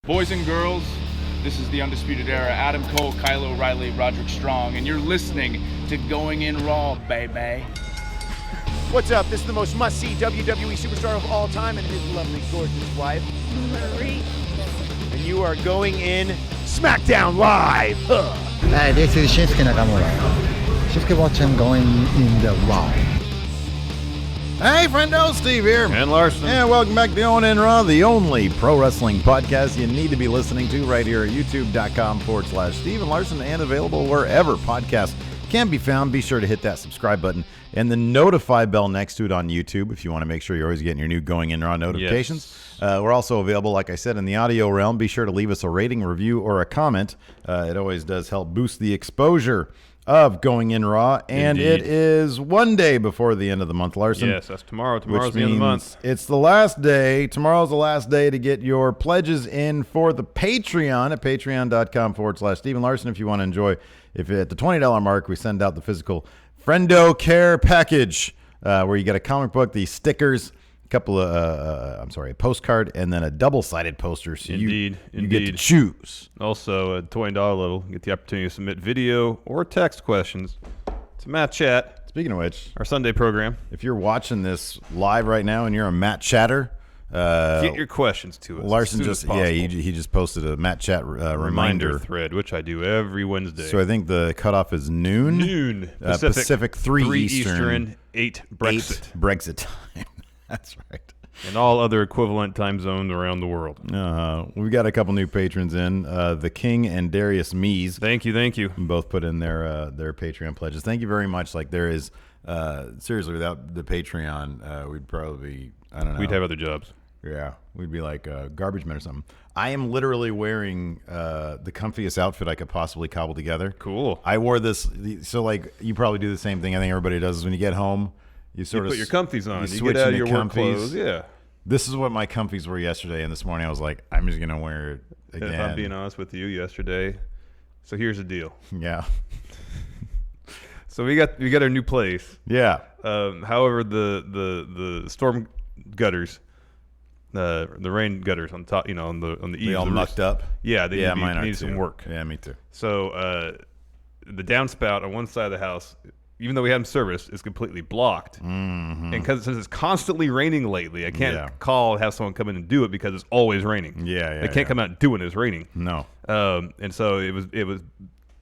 Boys and girls, this is the Undisputed Era. Adam Cole, Kyle O'Reilly, Roderick Strong, and you're listening to Going In Raw, baby. What's up? This is the most must-see WWE superstar of all time and his lovely, gorgeous wife, Marie. And you are going in Smackdown Live. Hi, this is Shinsuke Nakamura. Shinsuke watching Going In the Raw. Hey, friendo, Steve here. And Larson. And welcome back to Going In Raw, the only pro wrestling podcast you need to be listening to right here at youtube.com/Steve and Larson, and available wherever podcasts can be found. Be sure to hit that subscribe button and the notify bell next to it on YouTube if you want to make sure you're always getting your new Going In Raw notifications. Yes. We're also available, like I said, in the audio realm. Be sure to leave us a rating, review, or a comment. It always does help boost the exposure of Going In Raw, and Indeed. It is one day before the end of the month, Larson. Yes, that's tomorrow. Tomorrow's the end of the month. It's the last day. Tomorrow's the last day to get your pledges in for the Patreon at patreon.com/Steve and Larson. If you want to enjoy, if at the $20 mark, we send out the physical Friendo Care package, where you get a comic book, the stickers, a couple of, a postcard, and then a double-sided poster. So you get to choose. Also, at $20 level, you get the opportunity to submit video or text questions to Matt Chat. Speaking of which, our Sunday program. If you're watching this live right now and you're a Matt Chatter, get your questions to us. Larson he just posted a Matt Chat reminder thread, which I do every Wednesday. So I think the cutoff is noon. Pacific 3 Eastern 8 Brexit. 8 Brexit time. That's right. And all other equivalent time zones around the world. We've got a couple new patrons in. The King and Darius Mees. Thank you. Both put in their Patreon pledges. Thank you very much. Like, there is, seriously, without the Patreon, we'd probably, I don't know. We'd have other jobs. Yeah, we'd be like garbage men or something. I am literally wearing the comfiest outfit I could possibly cobble together. Cool. I wore this, so like, you probably do the same thing I think everybody does, is when you get home, you put your comfies on. You get out of your comfies. Work clothes. Yeah. This is what my comfies were yesterday, and this morning I was like, I'm just gonna wear it again. If I'm being honest with you, yesterday. So here's the deal. Yeah. So we got our new place. Yeah. However, the storm gutters, the rain gutters on top, on the eaves, they all mucked up. Yeah, mine need some work. Yeah, me too. So the downspout on one side of the house, even though we have them serviced, is completely blocked. Mm-hmm. And since it's constantly raining lately, I can't have someone come in and do it because it's always raining. Yeah. They can't come out and do it. It's raining. No. And so it was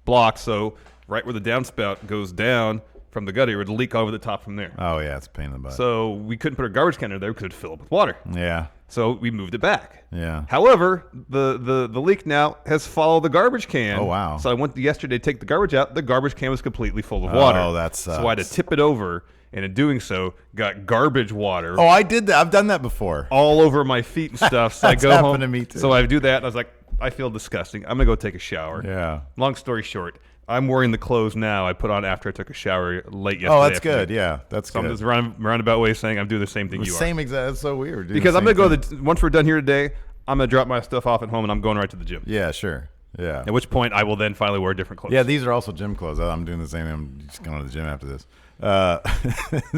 blocked. So right where the downspout goes down from the gutter, it would leak over the top from there. Oh yeah, it's a pain in the butt. So we couldn't put our garbage can in there because it'd fill up with water. Yeah. So we moved it back. Yeah. However, the leak now has followed the garbage can. Oh, wow. So I went yesterday to take the garbage out. The garbage can was completely full of water. Oh, that sucks. So I had to tip it over, and in doing so, got garbage water. Oh, I did that. I've done that before. All over my feet and stuff. So I go home. To me too. So I do that, and I was like, I feel disgusting. I'm going to go take a shower. Yeah. Long story short, I'm wearing the clothes now I put on after I took a shower late yesterday. Oh, that's good. Yeah, that's good. I'm just roundabout way of saying I'm doing the same thing you are. Same exact. That's so weird. Because I'm going to go once we're done here today, I'm going to drop my stuff off at home, and I'm going right to the gym. Yeah, sure. Yeah. At which point, I will then finally wear different clothes. Yeah, these are also gym clothes. I'm doing the same. I'm just going to the gym after this.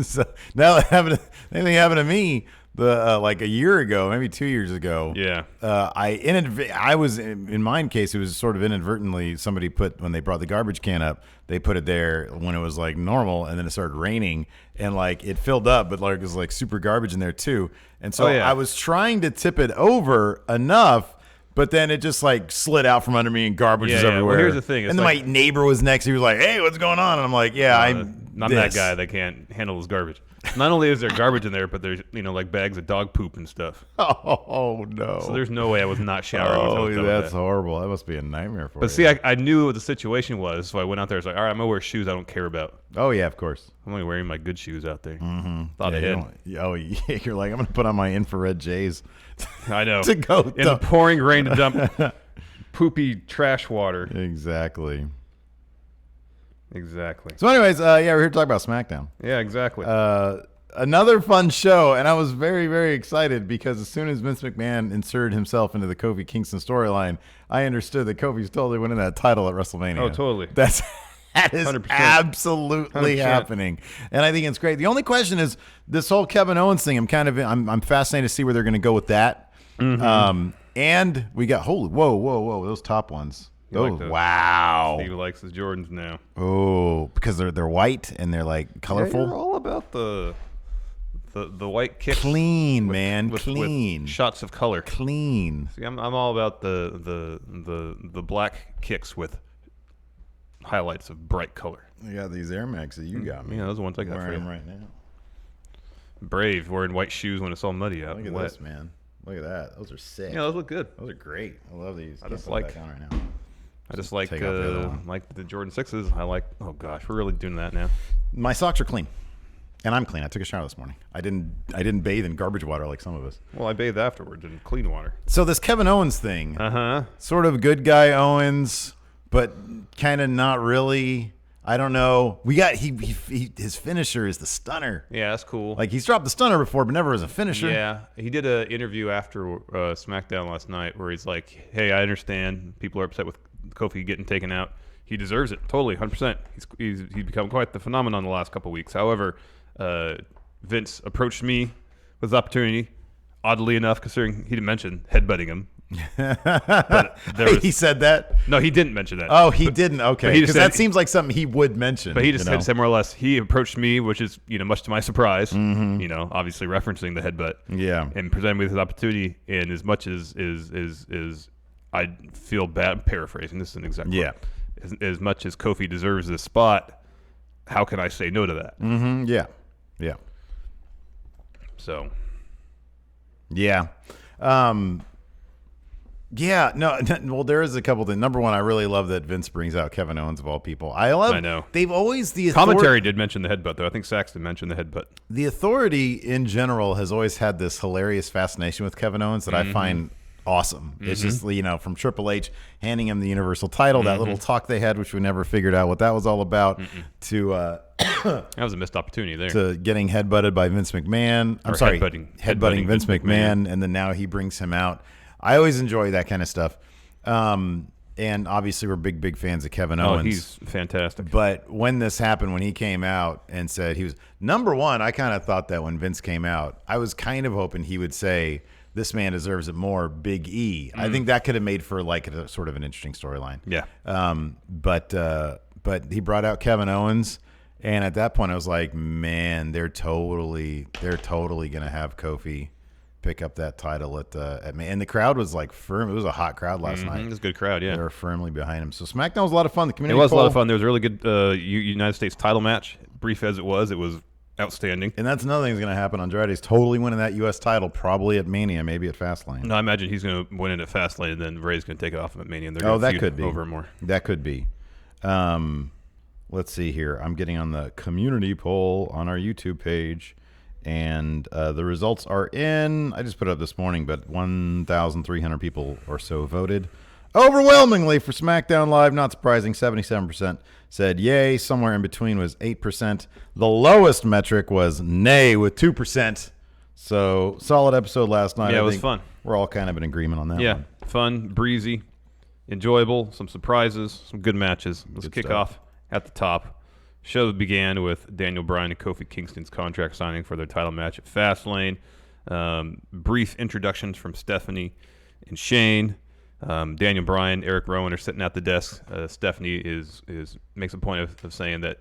So now anything happened to me, like a year ago, maybe 2 years ago. Yeah. I was in my case, it was sort of inadvertently somebody put, when they brought the garbage can up, they put it there when it was like normal, and then it started raining, and like it filled up, but like it was like super garbage in there too. And so I was trying to tip it over enough, but then it just like slid out from under me, and garbage was everywhere. Well, here's the thing. And then my neighbor was next. He was like, "Hey, what's going on?" And I'm like, I'm that guy that can't handle his garbage. Not only is there garbage in there, but there's like bags of dog poop and stuff. Oh no! So there's no way I was not showering. Oh, that's horrible. That must be a nightmare for you. But see, I knew what the situation was, so I went out there. I was like, all right, I'm gonna wear shoes I don't care about. Oh yeah, of course. I'm only wearing my good shoes out there. Mm-hmm. Thought ahead. You're like, I'm gonna put on my infrared J's. I know. To go in the pouring rain to dump poopy trash water. Exactly. So anyways, we're here to talk about SmackDown. Yeah, exactly. Another fun show, and I was very, very excited because as soon as Vince McMahon inserted himself into the Kofi Kingston storyline, I understood that Kofi's totally winning that title at WrestleMania. Oh, totally. That is 100%. Absolutely 100%. happening, and I think it's great. The only question is this whole Kevin Owens thing. I'm fascinated to see where they're going to go with that. Mm-hmm. And we got whoa, those top ones. Those, wow. Steve likes his Jordans now. Oh, because they're white and they're like colorful. Yeah, you're all about the white kicks. Clean, with clean. Shots of color. Clean. See, I'm all about the black kicks with highlights of bright color. I got these Air Max that you got me. Yeah, those are the ones I got for wearing you. them right now. Brave, wearing white shoes when it's all muddy out. Look at wet. this, man. Look at that. Those are sick. Yeah, those look good. Those are great. I love these. I just Can't put like- them back on right now. I just like take out the other one. the Jordan 6s. I like. Oh gosh, we're really doing that now. My socks are clean, and I'm clean. I took a shower this morning. I didn't bathe in garbage water like some of us. Well, I bathed afterwards in clean water. So this Kevin Owens thing, sort of good guy Owens, but kind of not really. I don't know. We got his finisher is the stunner. Yeah, that's cool. Like he's dropped the stunner before, but never as a finisher. Yeah, he did an interview after SmackDown last night where he's like, "Hey, I understand people are upset with Kofi getting taken out. He deserves it, totally, 100%. He's become quite the phenomenon the last couple of weeks. However, Vince approached me with the opportunity, oddly enough, considering he didn't mention headbutting him. But He said that? No, he didn't mention that. Oh, he didn't. Okay, he just because that said- seems like something he would mention. But he just you know? said more or less, he approached me, which is, much to my surprise, obviously referencing the headbutt. Yeah. And presented me with his opportunity. And as much as I feel bad, I'm paraphrasing, this is an exact quote. As much as Kofi deserves this spot, how can I say no to that? Mm-hmm. Yeah. So. Yeah. Yeah, no, well, there is a couple things. Number one, I really love that Vince brings out Kevin Owens of all people. I know. They've always the commentary did mention the headbutt, though. I think Saxton mentioned the headbutt. The Authority in general has always had this hilarious fascination with Kevin Owens that I find awesome. It's just, from Triple H handing him the Universal title, that little talk they had, which we never figured out what that was all about, to that was a missed opportunity there. To getting headbutted by Vince McMahon. Headbutting Vince McMahon, and then now he brings him out. I always enjoy that kind of stuff. And obviously we're big fans of Kevin Owens. Oh, he's fantastic. But when this happened, when he came out and said he was number one, I kind of thought that when Vince came out, I was kind of hoping he would say, this man deserves it more, Big E. I think that could have made for like a sort of an interesting storyline. Yeah. But he brought out Kevin Owens, and at that point I was like, man, they're totally gonna have Kofi pick up that title at me. And the crowd was like firm. It was a hot crowd last night. It was a good crowd, yeah. They were firmly behind him. So SmackDown was a lot of fun. The community It was poll, a lot of fun. There was a really good United States title match. Brief as it was outstanding. And that's another thing that's going to happen. Andrade's totally winning that U.S. title, probably at Mania, maybe at Fastlane. No, I imagine he's going to win it at Fastlane, and then Ray's going to take it off him at Mania. And they're going to that could be over more. That could be. Let's see here. I'm getting on the community poll on our YouTube page, and the results are in. I just put it up this morning, but 1,300 people or so voted. Overwhelmingly for SmackDown Live, not surprising, 77% said yay. Somewhere in between was 8%. The lowest metric was nay with 2%. So solid episode last night. Yeah, I it was think fun. We're all kind of in agreement on that Yeah, one. fun, breezy, enjoyable, some surprises, some good matches. Let's kick off at the top. Show began with Daniel Bryan and Kofi Kingston's contract signing for their title match at Fastlane. Brief introductions from Stephanie and Shane. Daniel Bryan, Eric Rowan are sitting at the desk. Stephanie makes a point of saying that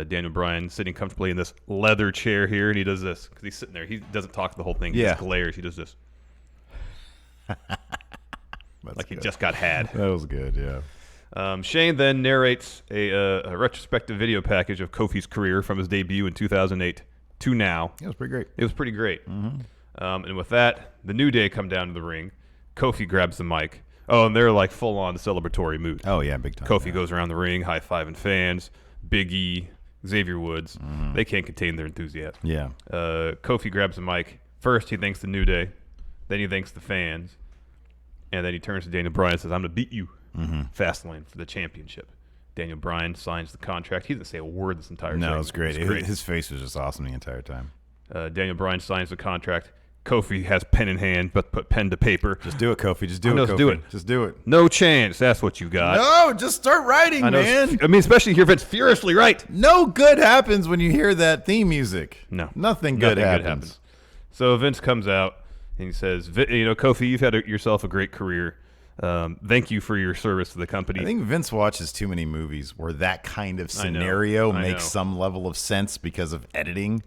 Daniel Bryan sitting comfortably in this leather chair here, and he does this because he's sitting there. He doesn't talk the whole thing. He just glares. He does this. Like he just got had. That was good, yeah. Shane then narrates a retrospective video package of Kofi's career from his debut in 2008 to now. It was pretty great. It was pretty great. And with that, the New Day come down to the ring. Kofi grabs the mic. Oh, and they're like full-on celebratory mood. Oh, yeah, big time. Kofi goes around the ring, high-fiving fans. Big E, Xavier Woods. They can't contain their enthusiasm. Yeah. Kofi grabs the mic. First, he thanks the New Day. Then he thanks the fans. And then he turns to Daniel Bryan and says, I'm going to beat you. Fastlane for the championship. Daniel Bryan signs the contract. He didn't say a word this entire time. No, it was great. His face was just awesome the entire time. Daniel Bryan signs the contract. Kofi has pen in hand, but put pen to paper. Just do it, Kofi. Just do it, Kofi. Do it. Just do it. No chance. That's what you got. No, just start writing, man. I mean, especially here, Vince furiously right. No good happens when you hear that theme music. No. Nothing good happens. So Vince comes out, And he says, Kofi, you've had yourself a great career. Thank you for your service to the company. I think Vince watches too many movies where that kind of scenario makes some level of sense because of editing.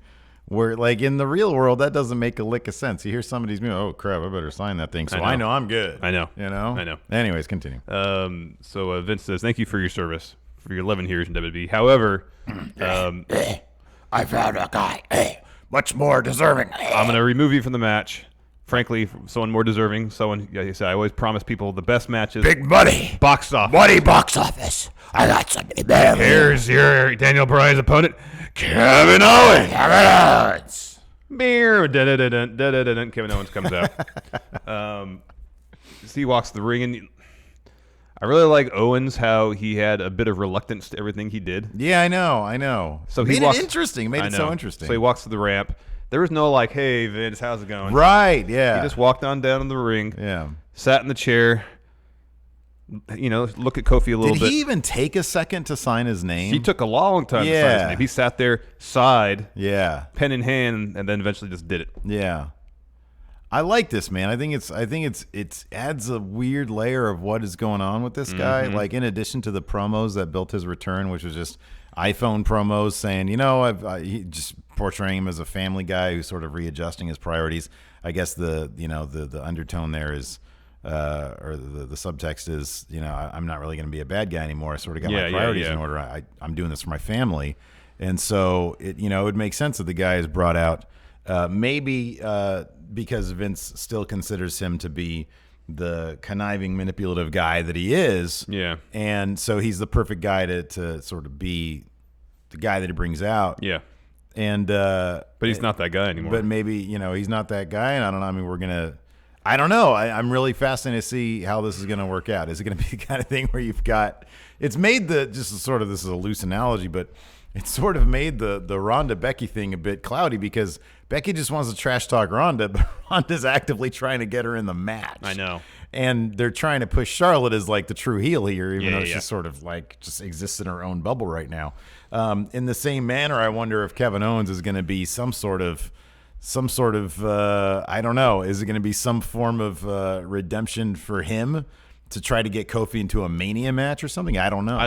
Where, like, in the real world, that doesn't make a lick of sense. You hear somebody's movie, oh, crap, I better sign that thing. So I know I'm good. I know. You know? I know. Anyways, continue. So Vince says, thank you for your service, for your 11 years in WWE. However, I found a guy much more deserving. I'm going to remove you from the match. Frankly, someone more deserving. Someone, like I said, I always promise people the best matches. Big money. Box office. Money box office. I got somebody better. Here's your Daniel Bryan's opponent, Kevin Owens. Kevin Owens. Beer. Kevin Owens comes out. He walks the ring, and I really like Owens, how he had a bit of reluctance to everything he did. Yeah, I know. So made he walks, it interesting. Made it so interesting. So he walks to the ramp. There was no like, hey, Vince, how's it going? Right, yeah. He just walked on down in the ring. Yeah. Sat in the chair. Look at Kofi a little bit. Did he even take a second to sign his name? He took a long time to sign his name. He sat there, sighed, pen in hand, and then eventually just did it. Yeah. I like this, man. I think it adds a weird layer of what is going on with this guy. Like, in addition to the promos that built his return, which was just iPhone promos saying, he just portraying him as a family guy who's sort of readjusting his priorities. I guess the undertone there is, or the subtext is, I'm not really going to be a bad guy anymore. I sort of got my priorities in order. I'm doing this for my family. And so it would make sense that the guy is brought out, maybe because Vince still considers him to be the conniving, manipulative guy that he is. Yeah. And so he's the perfect guy to sort of be the guy that he brings out. Yeah. And but he's not that guy anymore. But maybe, he's not that guy. And I don't know. I mean, I don't know. I'm really fascinated to see how this is going to work out. Is it going to be the kind of thing where it's made this is a loose analogy, but it sort of made the Ronda Becky thing a bit cloudy because Becky just wants to trash talk Ronda, but Ronda's actively trying to get her in the match. I know. And they're trying to push Charlotte as like the true heel here, even though she's sort of like just exists in her own bubble right now. In the same manner, I wonder if Kevin Owens is going to be some sort of I don't know. Is it going to be some form of redemption for him to try to get Kofi into a Mania match or something? I don't know.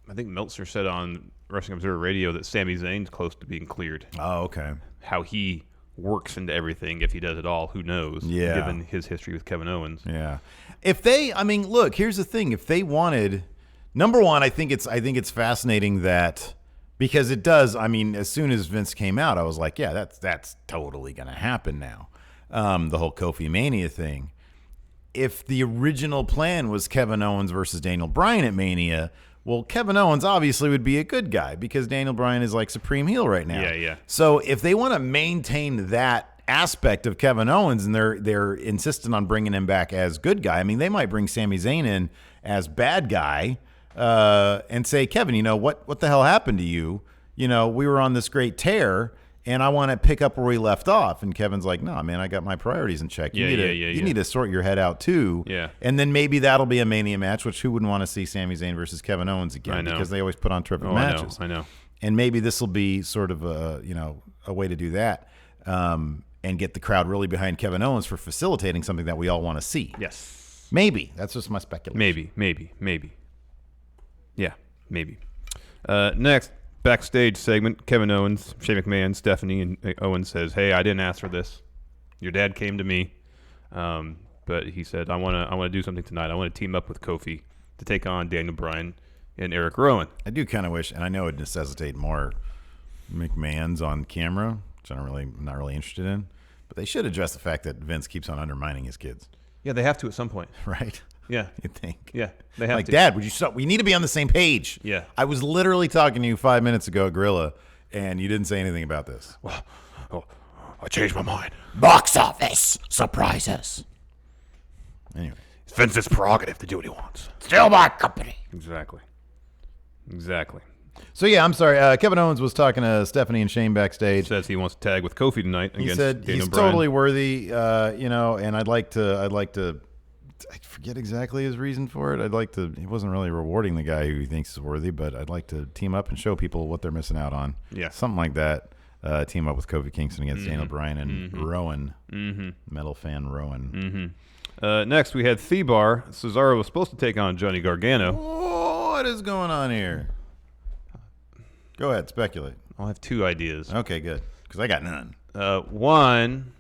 I think Meltzer said on Wrestling Observer Radio that Sami Zayn's close to being cleared. Oh, okay. How he works into everything, if he does it all, who knows? Yeah. Given his history with Kevin Owens. Yeah. Look, here's the thing. If they wanted, number one, I think it's fascinating that because it does. I mean, as soon as Vince came out, I was like, yeah, that's totally going to happen now. The whole Kofi Mania thing. If the original plan was Kevin Owens versus Daniel Bryan at Mania, well, Kevin Owens obviously would be a good guy because Daniel Bryan is like supreme heel right now. Yeah. So if they want to maintain that aspect of Kevin Owens and they're insistent on bringing him back as good guy, I mean, they might bring Sami Zayn in as bad guy and say, Kevin, what the hell happened to you? We were on this great tear, and I want to pick up where we left off. And Kevin's like, no, man, I got my priorities in check. You need to sort your head out too. Yeah. And then maybe that'll be a Mania match, which who wouldn't want to see Sami Zayn versus Kevin Owens again? Because they always put on terrific matches. I know. And maybe this will be sort of a way to do that and get the crowd really behind Kevin Owens for facilitating something that we all want to see. Yes. Maybe. That's just my speculation. Maybe. Yeah, maybe. Next. Backstage segment, Kevin Owens, Shane McMahon, Stephanie, and Owens says, hey, I didn't ask for this. Your dad came to me, but he said, I want to do something tonight. I want to team up with Kofi to take on Daniel Bryan and Eric Rowan. I do kind of wish, and I know it would necessitate more McMahons on camera, which I'm not really interested in, but they should address the fact that Vince keeps on undermining his kids. Yeah, they have to at some point. Right? Yeah. You'd think. Yeah, they have like, to. Dad, would you stop? We need to be on the same page. Yeah. I was literally talking to you 5 minutes ago at Gorilla, and you didn't say anything about this. Well, I changed my mind. Box office surprises. Anyway. It's Vince's prerogative to do what he wants. Still my company. Exactly. So, yeah, I'm sorry. Kevin Owens was talking to Stephanie and Shane backstage. Says he wants to tag with Kofi tonight against He said Daniel he's Bryan. totally worthy, and I'd like to I forget exactly his reason for it. He wasn't really rewarding the guy who he thinks is worthy, but I'd like to team up and show people what they're missing out on. Yeah. Something like that. team up with Kofi Kingston against Daniel Bryan and Rowan. Metal fan Rowan. Next, we had Thebar. Cesaro was supposed to take on Johnny Gargano. What is going on here? Go ahead, speculate. I'll have 2 ideas. Okay, good. Because I got none. One.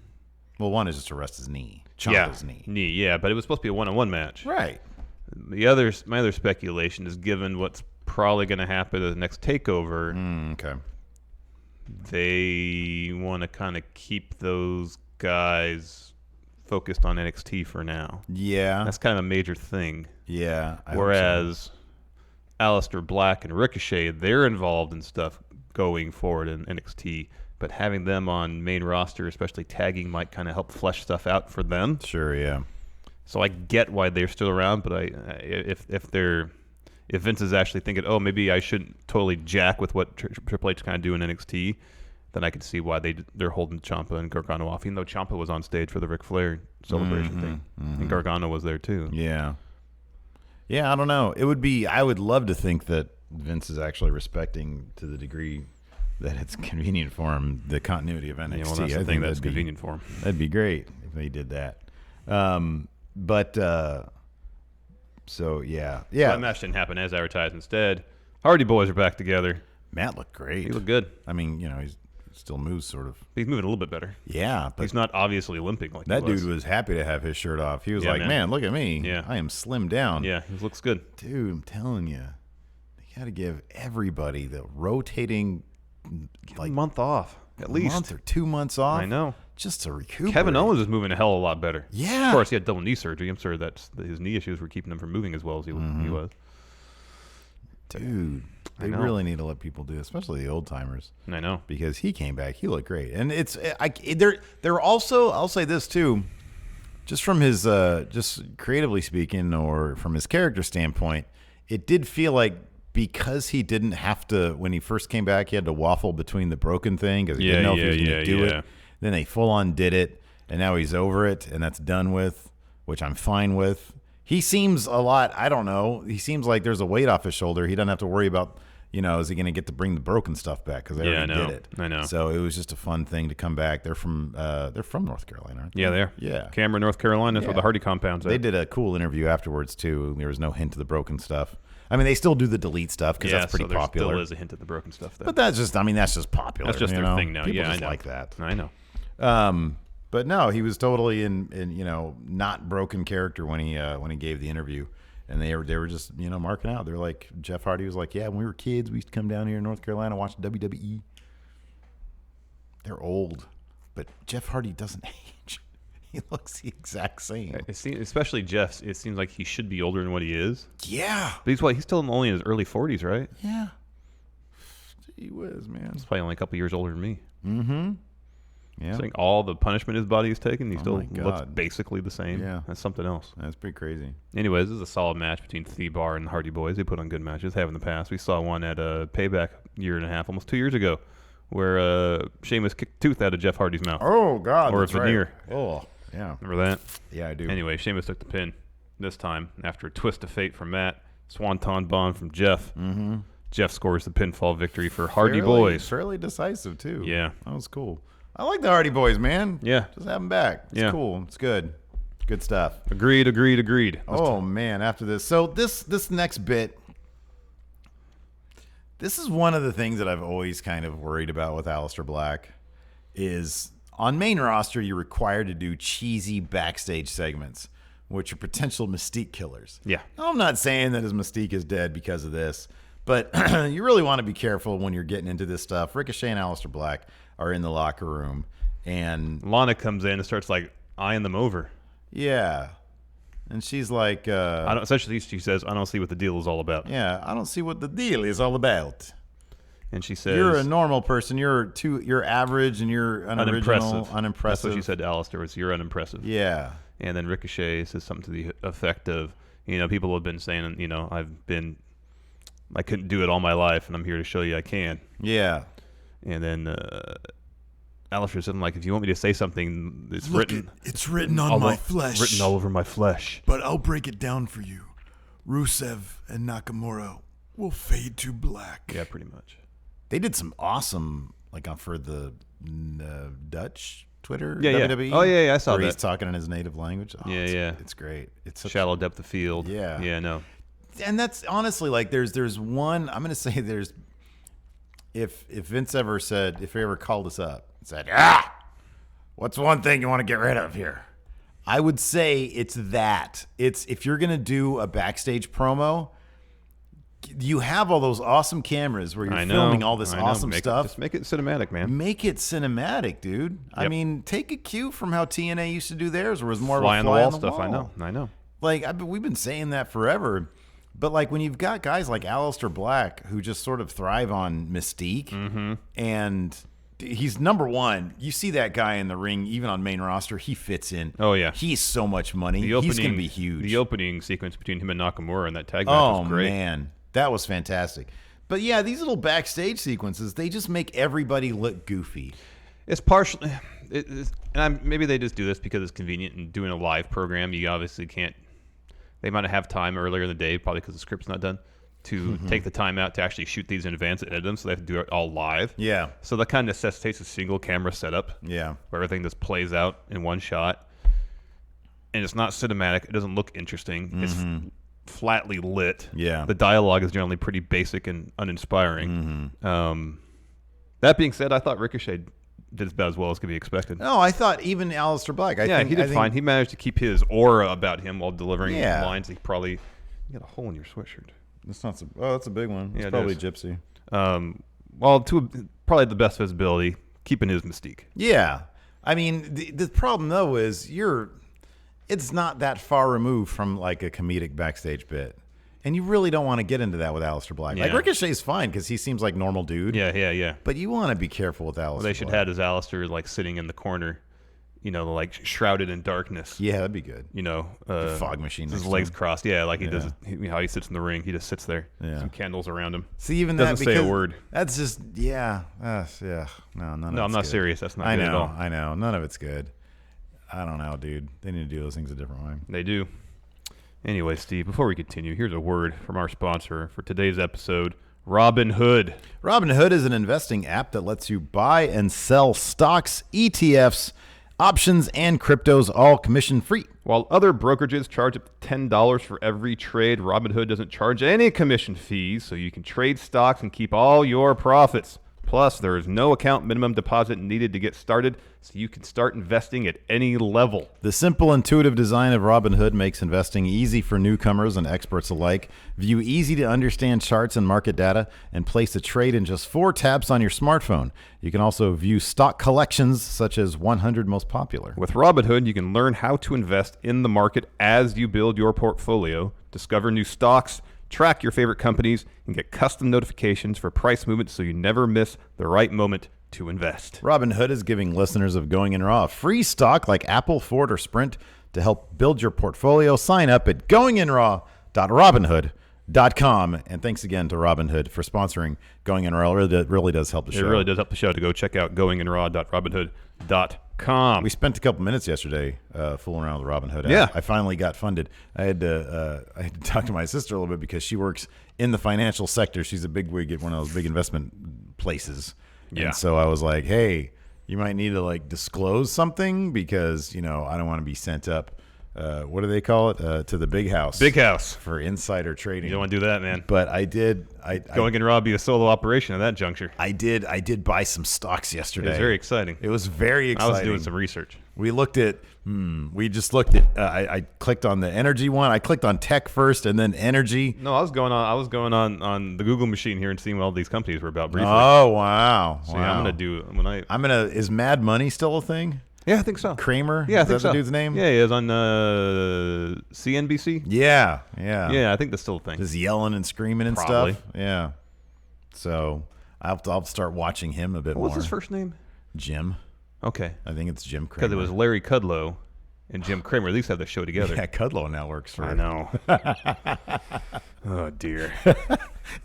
Well, one is just to rest his knee. Ciampa's knee. Yeah, but it was supposed to be a one-on-one match. Right. My other speculation is, given what's probably going to happen at the next takeover, Okay. they want to kind of keep those guys focused on NXT for now. Yeah. That's kind of a major thing. Yeah. Whereas Aleister Black and Ricochet, they're involved in stuff going forward in NXT, but having them on main roster, especially tagging, might kind of help flesh stuff out for them. Sure, yeah. So I get why they're still around, but if Vince is actually thinking, oh, maybe I shouldn't totally jack with what Triple H kind of do in NXT, then I can see why they're holding Ciampa and Gargano off, even though Ciampa was on stage for the Ric Flair celebration thing, and Gargano was there too. Yeah. Yeah, I don't know. I would love to think that Vince is actually respecting, to the degree that it's convenient for him, the continuity of NXT. Yeah, well, that's the thing that's convenient for him. That'd be great if they did that. So yeah. So that match didn't happen as advertised. Instead, Hardy Boys are back together. Matt looked great. He looked good. I mean, he still moves sort of. He's moving a little bit better. Yeah, but he's not obviously limping like that he was. dude was happy to have his shirt off. He was like, man, look at me. Yeah. I am slimmed down. Yeah, he looks good. Dude, I'm telling you, they got to give everybody the rotating, a month off. At least. Month or 2 months off. I know. Just to recuperate. Kevin Owens is moving a hell of a lot better. Yeah. Of course, he had double knee surgery. I'm sure that his knee issues were keeping him from moving as well as he was. Dude, they really need to let people do it, especially the old timers. I know. Because he came back. He looked great. And they're also, I'll say this too, just from his, just creatively speaking, or from his character standpoint, it did feel like, because he didn't have to, when he first came back, he had to waffle between the broken thing because he didn't know if he was going to do it. Then they full on did it, and now he's over it, and that's done with, which I'm fine with. He seems a lot, I don't know, he seems like there's a weight off his shoulder. He doesn't have to worry about, is he going to get to bring the broken stuff back, because they already did it. I know. So it was just a fun thing to come back. They're from North Carolina, aren't they? Yeah, they are. Yeah. Cameron, North Carolina. That's where the Hardy compound's at. They did a cool interview afterwards, too. There was no hint of the broken stuff. I mean, they still do the delete stuff because that's pretty popular. Still is a hint at the broken stuff, though. But that's just popular. That's just their thing now. People I just know. like that. I know. But no, he was totally in not broken character when he gave the interview, and they were just marking out. They're like, Jeff Hardy was like, yeah, when we were kids, we used to come down here in North Carolina watch WWE. They're old, but Jeff Hardy doesn't age. He looks the exact same. Especially Jeff. It seems like he should be older than what he is. Yeah. But he's still only in his early 40s, right? Yeah. He was, man. He's probably only a couple years older than me. Mm-hmm. Yeah. Saying all the punishment his body has taken, he still my looks God. basically the same. Yeah. That's something else. That's pretty crazy. Anyways, this is a solid match between Thebar and the Hardy Boys. They put on good matches, have in the past. We saw one at Payback a year and a half, almost 2 years ago, where Sheamus kicked tooth out of Jeff Hardy's mouth. Oh, God. Or a veneer. Right. Oh, yeah. Remember that? Yeah, I do. Anyway, Sheamus took the pin this time after a twist of fate from Matt, Swanton bomb from Jeff. Mm-hmm. Jeff scores the pinfall victory for Hardy Boys. Fairly decisive, too. Yeah. That was cool. I like the Hardy Boys, man. Yeah. Just have them back. It's cool. It's good. Good stuff. Agreed. Oh, man, after this. So this next bit, this is one of the things that I've always kind of worried about with Aleister Black is on main roster, you're required to do cheesy backstage segments, which are potential Mystique killers. Yeah. Now, I'm not saying that his Mystique is dead because of this, but you really want to be careful when you're getting into this stuff. Ricochet and Aleister Black are in the locker room, and Lana comes in and starts eyeing them over. Yeah. And she's like, essentially she says, I don't see what the deal is all about. Yeah, I don't see what the deal is all about. And she says, you're a normal person. You're average, and you're unimpressive. That's what she said to Aleister, was you're unimpressive. Yeah. And then Ricochet says something to the effect of, people have been saying, I couldn't do it all my life, and I'm here to show you I can. Yeah. And then Aleister said, if you want me to say something, it's written. It's written on my flesh. Written all over my flesh. But I'll break it down for you. Rusev and Nakamura will fade to black. Yeah, pretty much. They did some awesome for the Dutch Twitter, Yeah. WWE. Oh, yeah, I saw where that. He's talking in his native languge. Oh, it's great. It's such Shallow depth of field. Yeah. No. And that's honestly like there's one. I'm gonna say there's if Vince ever said, if he ever called us up and said, what's one thing you want to get rid of here? I would say it's that. It's if you're gonna do a backstage promo, you have all those awesome cameras where you're filming all this awesome stuff. Just make it cinematic, man. Make it cinematic, dude. I mean, take a cue from how TNA used to do theirs, where it was more Fly of a on the fly wall on the stuff. wall. I know. Like we've been saying that forever. But like when you've got guys like Aleister Black who just sort of thrive on mystique, and he's number one. You see that guy in the ring, even on main roster, he fits in. Oh yeah, he's so much money. He's going to be huge. The opening sequence between him and Nakamura and that tag match was great. Oh man, that was fantastic. But yeah, these little backstage sequences, they just make everybody look goofy. It's partially, maybe they just do this because it's convenient. And doing a live program, you obviously can't. They might have time earlier in the day, probably because the script's not done, to take the time out to actually shoot these in advance and edit them, so they have to do it all live. Yeah. So that kind of necessitates a single camera setup. Yeah. Where everything just plays out in one shot. And it's not cinematic. It doesn't look interesting. It's flatly lit. Yeah. The dialogue is generally pretty basic and uninspiring. That being said, I thought Ricochet did about as well as could be expected. No, I thought even Aleister Black. I think he did fine. He managed to keep his aura about him while delivering lines. He probably... You got a hole in your sweatshirt. That's not so... Oh, that's a big one. It's yeah, probably Gypsy. Probably the best visibility, keeping his mystique. Yeah. I mean, the problem, though, is it's not that far removed from, like, a comedic backstage bit. And you really don't want to get into that with Aleister Black. Yeah. Like, Ricochet's fine because he seems like normal dude. Yeah. But you want to be careful with Aleister Well, they should have his Aleister, like, sitting in the corner, like, shrouded in darkness. Yeah, that'd be good. The fog machine. His legs crossed. Yeah, like he does, how he sits in the ring. He just sits there. Yeah. Some candles around him. See, even doesn't that, say a word. That's just, yeah. No, none of it's I'm not good. serious. That's not good at all. I know. None of it's good. I don't know, dude. They need to do those things a different way. They do. Anyway, Steve, before we continue, here's a word from our sponsor for today's episode, Robinhood. Robinhood is an investing app that lets you buy and sell stocks, ETFs, options, and cryptos, all commission-free. While other brokerages charge up to $10 for every trade, Robinhood doesn't charge any commission fees, so you can trade stocks and keep all your profits. Plus, there is no account minimum deposit needed to get started, so you can start investing at any level. The simple, intuitive design of Robinhood makes investing easy for newcomers and experts alike. View easy-to-understand charts and market data, and place a trade in just 4 taps on your smartphone. You can also view stock collections, such as 100 most popular. With Robinhood, you can learn how to invest in the market as you build your portfolio, discover new stocks, track your favorite companies, and get custom notifications for price movements so you never miss the right moment to invest. Robinhood is giving listeners of Going In Raw free stock like Apple, Ford, or Sprint to help build your portfolio. Sign up at goinginraw.robinhood.com. And thanks again to Robinhood for sponsoring Going In Raw. It really does help the show. It really does help the show to go check out goinginraw.robinhood.com. We spent a couple minutes yesterday fooling around with the Robinhood app. Yeah. I finally got funded. I had to talk to my sister a little bit because she works in the financial sector. She's a bigwig at one of those big investment places. Yeah. And so I was like, hey, you might need to like disclose something because, I don't want to be sent up. What do they call it? To the big house. Big house. For insider trading. You don't want to do that, man. But I did. Going In Raw be a solo operation at that juncture. I did buy some stocks yesterday. It was very exciting. It was very exciting. I was doing some research. We looked at. We just looked at. I clicked on the energy one. I clicked on tech first, and then energy. No, I was going on the Google machine here and seeing what all these companies were about briefly. Oh wow! So wow. Yeah, I'm gonna do Is Mad Money still a thing? Yeah, I think so. Kramer? Yeah, I Is think that so. the dude's name? Yeah, he is on CNBC. Yeah. Yeah, I think that's still a thing. Just yelling and screaming and Probably. stuff. Yeah. So I'll start watching him a bit more. What's his first name? Jim. Okay. I think it's Jim Kramer. Because it was Larry Kudlow and Jim Kramer. At least have the show together. Yeah, Kudlow now works for I know. Oh, dear.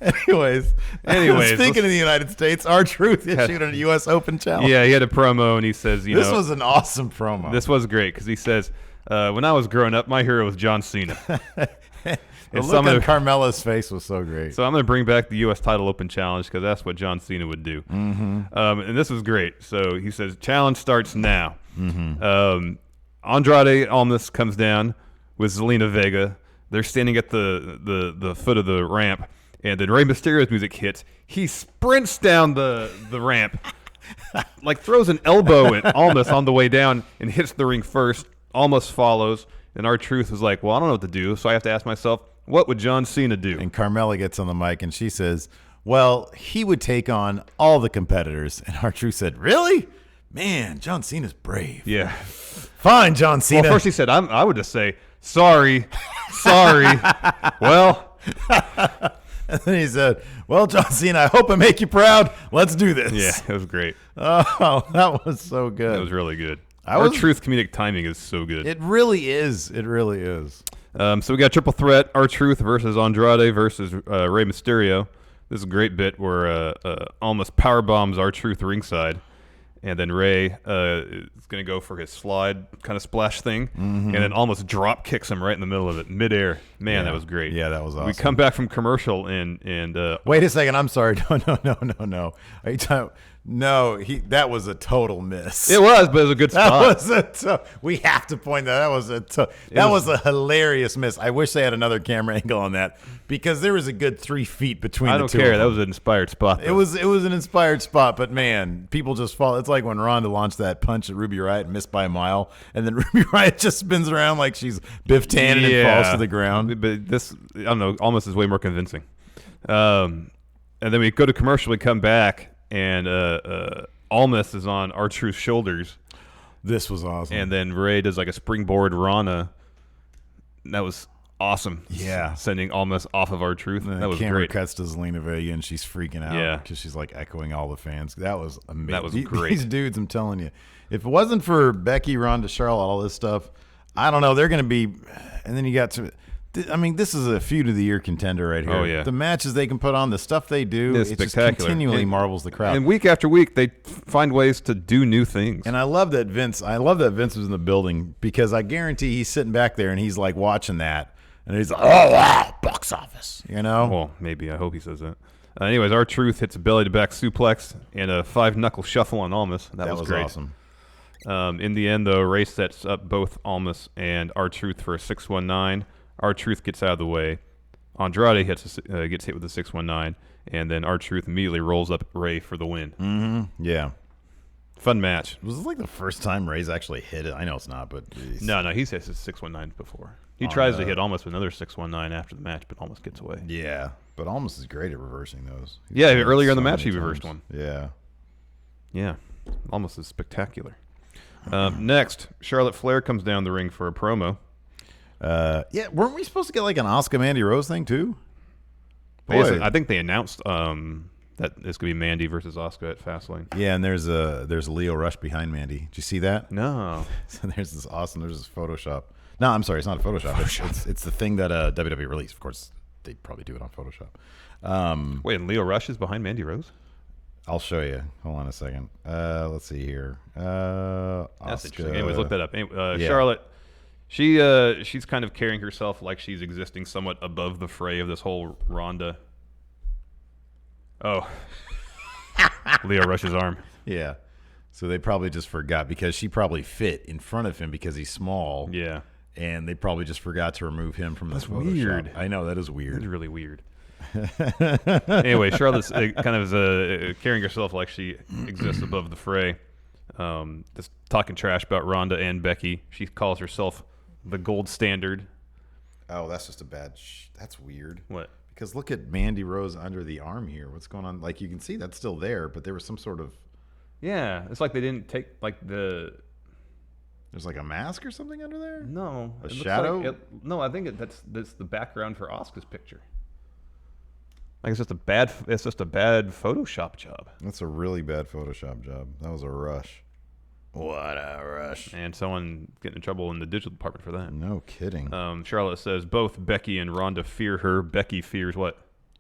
Anyways, speaking of the United States, R-Truth issued a U.S. Open challenge. Yeah, he had a promo, and he says, This was an awesome promo. This was great, because he says, When I was growing up, my hero was John Cena. The look on Carmella's face was so great. So I'm going to bring back the U.S. title open challenge because that's what John Cena would do. Mm-hmm. And this was great. So he says, challenge starts now. Mm-hmm. Andrade Almas comes down with Zelina Vega. They're standing at the foot of the ramp, and then Rey Mysterio's music hits. He sprints down the ramp, like throws an elbow at Almas on the way down and hits the ring first. Almas follows, and R-Truth was like, well, I don't know what to do, so I have to ask myself, what would John Cena do? And Carmella gets on the mic, and she says, well, he would take on all the competitors. And R-Truth said, really? Man, John Cena's brave. Yeah. Fine, John Cena. Well, first he said, I would just say, sorry. Well. And then he said, well, John Cena, I hope I make you proud. Let's do this. Yeah, it was great. Oh, that was so good. That was really good. R-Truth comedic timing is so good. It really is. It really is. So we got triple threat, R-Truth versus Andrade versus Rey Mysterio. This is a great bit where Almas power bombs R-Truth ringside, and then Rey is going to go for his slide kind of splash thing, and then almost drop kicks him right in the middle of it, midair. Man, that was great. Yeah, that was awesome. We come back from commercial and wait a second. I'm sorry. No. Are you talking? No, that was a total miss. It was, but it was a good spot. We have to point that was a hilarious miss. I wish they had another camera angle on that because there was a good 3 feet between the two. I don't care. That was an inspired spot, though. It was an inspired spot, but man, people just fall. It's like when Ronda launched that punch at Ruby Riott and missed by a mile, and then Ruby Riott just spins around like she's Biff Tannen and falls to the ground. But this, I don't know, almost is way more convincing. And then we go to commercial. We come back. And Almas is on R-Truth's shoulders. This was awesome. And then Rey does like a springboard Rana. That was awesome. Yeah. Sending Almas off of R-Truth. That was camera great. cuts to Zelina Vega, and she's freaking out. Yeah. Because she's like echoing all the fans. That was amazing. That was great. These dudes, I'm telling you. If it wasn't for Becky, Ronda, Charlotte, all this stuff, I don't know. They're going to be. And then you got to. I mean, this is a feud of the year contender right here. Oh, yeah. The matches they can put on, the stuff they do, It's it just spectacular. continually marvels the crowd. And week after week, they find ways to do new things. And I love that Vince was in the building because I guarantee he's sitting back there and he's like watching that. And he's like, oh, wow, box office, you know? Well, maybe. I hope he says that. Anyways, R-Truth hits a belly-to-back suplex and a 5-knuckle shuffle on Almas. That was great. Awesome. In the end, though, Rey sets up both Almas and R-Truth for a 619. R-Truth gets out of the way. Andrade gets hit with a 619, and then R-Truth immediately rolls up Rey for the win. Mm-hmm. Yeah. Fun match. Was this like the first time Rey's actually hit it? I know it's not, but geez. No, he's hit 619 before. He tries to hit Almas with another 619 after the match, but Almas gets away. Yeah, but Almas is great at reversing those. Yeah, earlier in the match he reversed one. Yeah. Yeah, Almas is spectacular. Next, Charlotte Flair comes down the ring for a promo. Yeah, weren't we supposed to get like an Asuka Mandy Rose thing too? Boy. I think they announced that it's gonna be Mandy versus Asuka at Fastlane. Yeah, and there's a Leo Rush behind Mandy. Did you see that? No. So there's this Photoshop. No, I'm sorry, it's not a Photoshop. It's the thing that WWE released. Of course, they probably do it on Photoshop. Wait, and Leo Rush is behind Mandy Rose? I'll show you. Hold on a second. Let's see here. That's interesting. Anyways, look that up. Anyway, yeah. Charlotte. She's kind of carrying herself like she's existing somewhat above the fray of this whole Ronda. Oh, Leo Rush's arm. Yeah, so they probably just forgot because she probably fit in front of him because he's small. Yeah, and they probably just forgot to remove him from the Photoshop. Weird. I know that is weird. That's really weird. Anyway, Charlotte's kind of carrying herself like she exists above the fray. Just talking trash about Ronda and Becky. She calls herself the gold standard. Oh, that's just a bad. That's weird. What? Because look at Mandy Rose under the arm here. What's going on? Like you can see that's still there, but there was some sort of. Yeah, it's like they didn't take like the. There's like a mask or something under there. No, a shadow. Like no, I think that's the background for Asuka's picture. Like it's just a bad Photoshop job. That's a really bad Photoshop job. That was a rush. What a rush. And someone getting in trouble in the digital department for that. No kidding. Charlotte says both Becky and Ronda fear her. Becky fears what?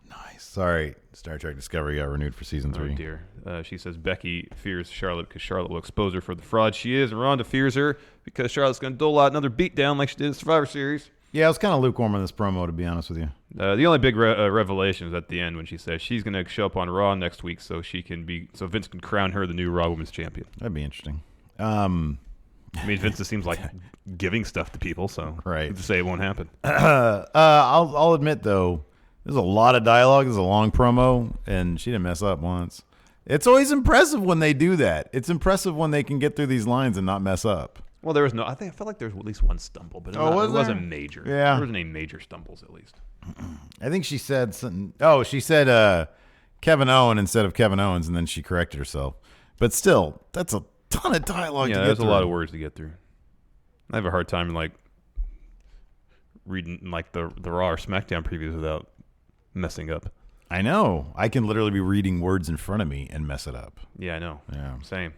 Nice. Sorry, Star Trek Discovery got renewed for season 3. Oh, dear. She says Becky fears Charlotte because Charlotte will expose her for the fraud she is, and Ronda fears her because Charlotte's going to dole out another beatdown like she did in Survivor Series. Yeah, I was kind of lukewarm on this promo, to be honest with you. The only big revelation is at the end when she says she's going to show up on Raw next week so Vince can crown her the new Raw Women's Champion. That'd be interesting. I mean, Vince just seems like giving stuff to people, so right. To say it won't happen. I'll admit, though, there's a lot of dialogue. There's a long promo, and she didn't mess up once. It's always impressive when they do that. It's impressive when they can get through these lines and not mess up. Well, there was no. I felt like there was at least one stumble, but it wasn't major. Yeah, there wasn't any major stumbles at least. I think she said something. Oh, she said Kevin Owens instead of Kevin Owens, and then she corrected herself. But still, that's a ton of dialogue. Yeah, there's a lot of words to get through. I have a hard time reading the Raw or SmackDown previews without messing up. I know. I can literally be reading words in front of me and mess it up. Yeah, I know. Yeah, same.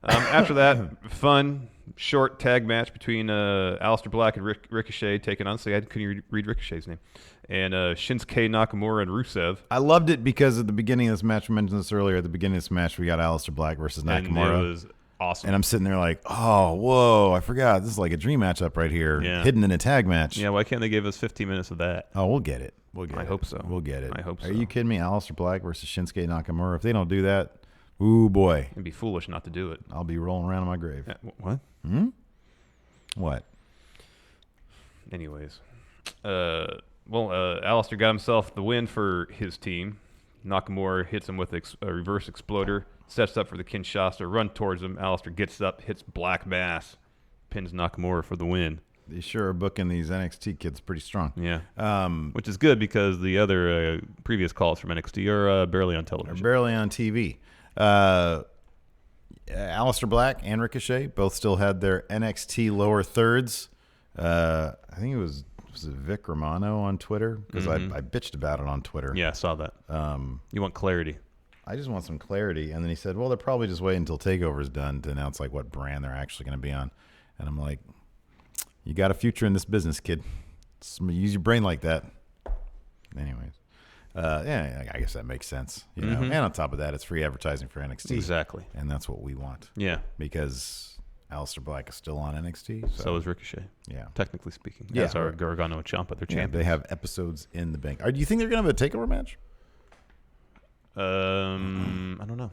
After that, fun short tag match between Aleister Black and Ricochet taking on. Couldn't you read Ricochet's name? And Shinsuke Nakamura and Rusev. I loved it because at the beginning of this match, we mentioned this earlier. At the beginning of this match, we got Aleister Black versus Nakamura. And it was awesome. And I'm sitting there like, oh, whoa, I forgot. This is like a dream matchup right here, hidden in a tag match. Yeah, why can't they give us 15 minutes of that? Oh, we'll get it. I hope so. We'll get it. I hope so. Are you kidding me? Aleister Black versus Shinsuke Nakamura. If they don't do that, ooh, boy. It'd be foolish not to do it. I'll be rolling around in my grave. What? What? Anyways. Aleister got himself the win for his team. Nakamura hits him with a reverse exploder, sets up for the Kinshasa, run towards him. Aleister gets up, hits Black Mass, pins Nakamura for the win. They sure are booking these NXT kids pretty strong. Yeah. Which is good because the other previous calls from NXT are barely on television. They're barely on TV. Aleister Black and Ricochet both still had their NXT lower thirds. I think it was it Vic Romano on Twitter? Because I bitched about it on Twitter. Yeah, I saw that. You want clarity. I just want some clarity. And then he said, well, they're probably just waiting until TakeOver's done to announce what brand they're actually going to be on. And I'm like, you got a future in this business, kid. Use your brain like that. Anyways. Yeah, I guess that makes sense. You know? And on top of that, it's free advertising for NXT. Exactly. And that's what we want. Yeah. Because Aleister Black is still on NXT. So is Ricochet. Yeah. Technically speaking. Yeah. As are Gargano and Ciampa. They're champions. They have episodes in the bank. Do you think they're going to have a TakeOver match? I don't know.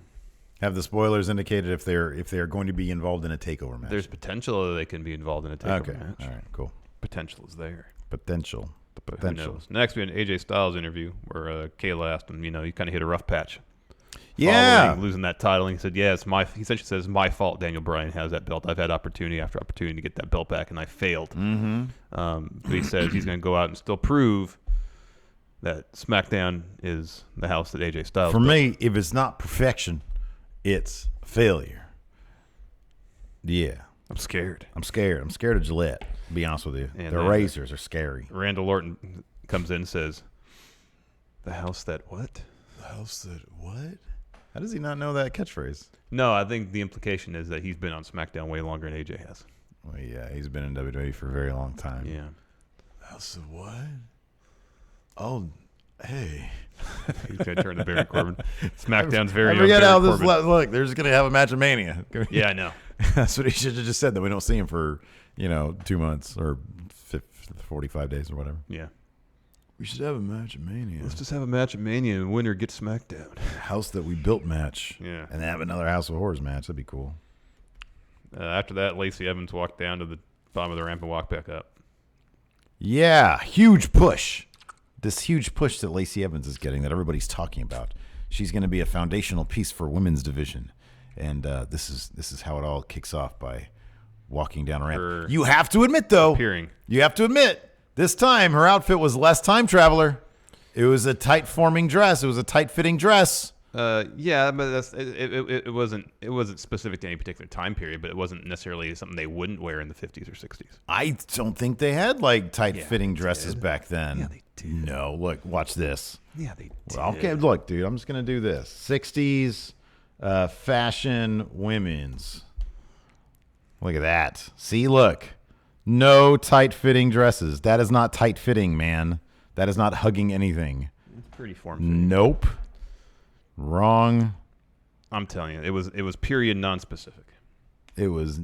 Have the spoilers indicated if they're going to be involved in a TakeOver match? There's potential that they can be involved in a TakeOver match. All right, cool. Potential is there. Potential. But who knows? Next, we had an AJ Styles interview where Kayla asked him, he kind of hit a rough patch. Yeah. Losing that title. And he said, yeah, he essentially says, my fault Daniel Bryan has that belt. I've had opportunity after opportunity to get that belt back, and I failed. But he says he's going to go out and still prove that SmackDown is the house that AJ Styles For built. me, if it's not perfection, it's failure. Yeah. I'm scared. I'm scared of Gillette, to be honest with you. And Their razors are scary. Randall Orton comes in and says, the house that what? The house that what? How does he not know that catchphrase? No, I think the implication is that he's been on SmackDown way longer than AJ has. Well, yeah, he's been in WWE for a very long time. Yeah. The house of what? Oh, hey. He's going to turn to Baron Corbin. SmackDown's very I own forget Baron how this Corbin. look. They're just going to have a match of Mania. Yeah, I know. That's what he should have just said, that we don't see him for, 2 months or 45 days or whatever. Yeah. We should have a match of Mania. Let's just have a match at Mania and winner gets SmackDown. House that we built match. Yeah. And have another House of Horrors match. That'd be cool. After that, Lacey Evans walked down to the bottom of the ramp and walked back up. Yeah, huge push. This huge push that Lacey Evans is getting that everybody's talking about. She's going to be a foundational piece for women's division. And this is how it all kicks off, by walking down a ramp. You have to admit, though. You have to admit, this time her outfit was less time traveler. It was a tight-forming dress. It was a tight-fitting dress. Yeah, but it wasn't specific to any particular time period, but it wasn't necessarily something they wouldn't wear in the 50s or 60s. I don't think they had tight-fitting dresses back then. Yeah, they did. No, look, watch this. Yeah, they did. Well, okay, look, dude, I'm just gonna do this. 60s fashion women's. Look at that. See, look, no tight-fitting dresses. That is not tight-fitting, man. That is not hugging anything. It's pretty form-fitting. Nope. Wrong. I'm telling you, it was period non-specific. It was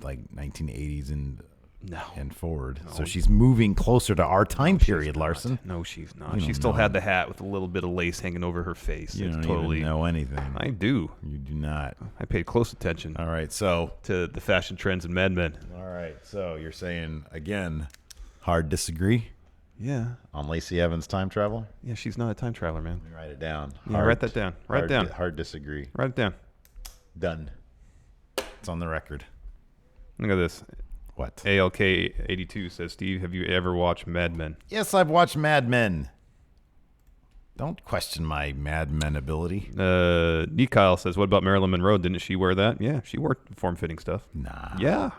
like 1980s and forward. No. So she's moving closer to our time period, Not. Larson. No, she's not. You She don't still know. had the hat with a little bit of lace hanging over her face. You It's don't totally even know anything. I do. You do not. I paid close attention All right, so to the fashion trends in Mad Men. all right, so you're saying again, hard disagree Yeah. on Lacey Evans' time travel. Yeah, she's not a time traveler, man. Let me write it down. Yeah, write that down. Write it down. Hard disagree. Write it down. Done. It's on the record. Look at this. What? ALK82 says, Steve, have you ever watched Mad Men? Yes, I've watched Mad Men. Don't question my Mad Men ability. Kyle says, what about Marilyn Monroe? Didn't she wear that? Yeah, she wore form-fitting stuff. Nah. Yeah.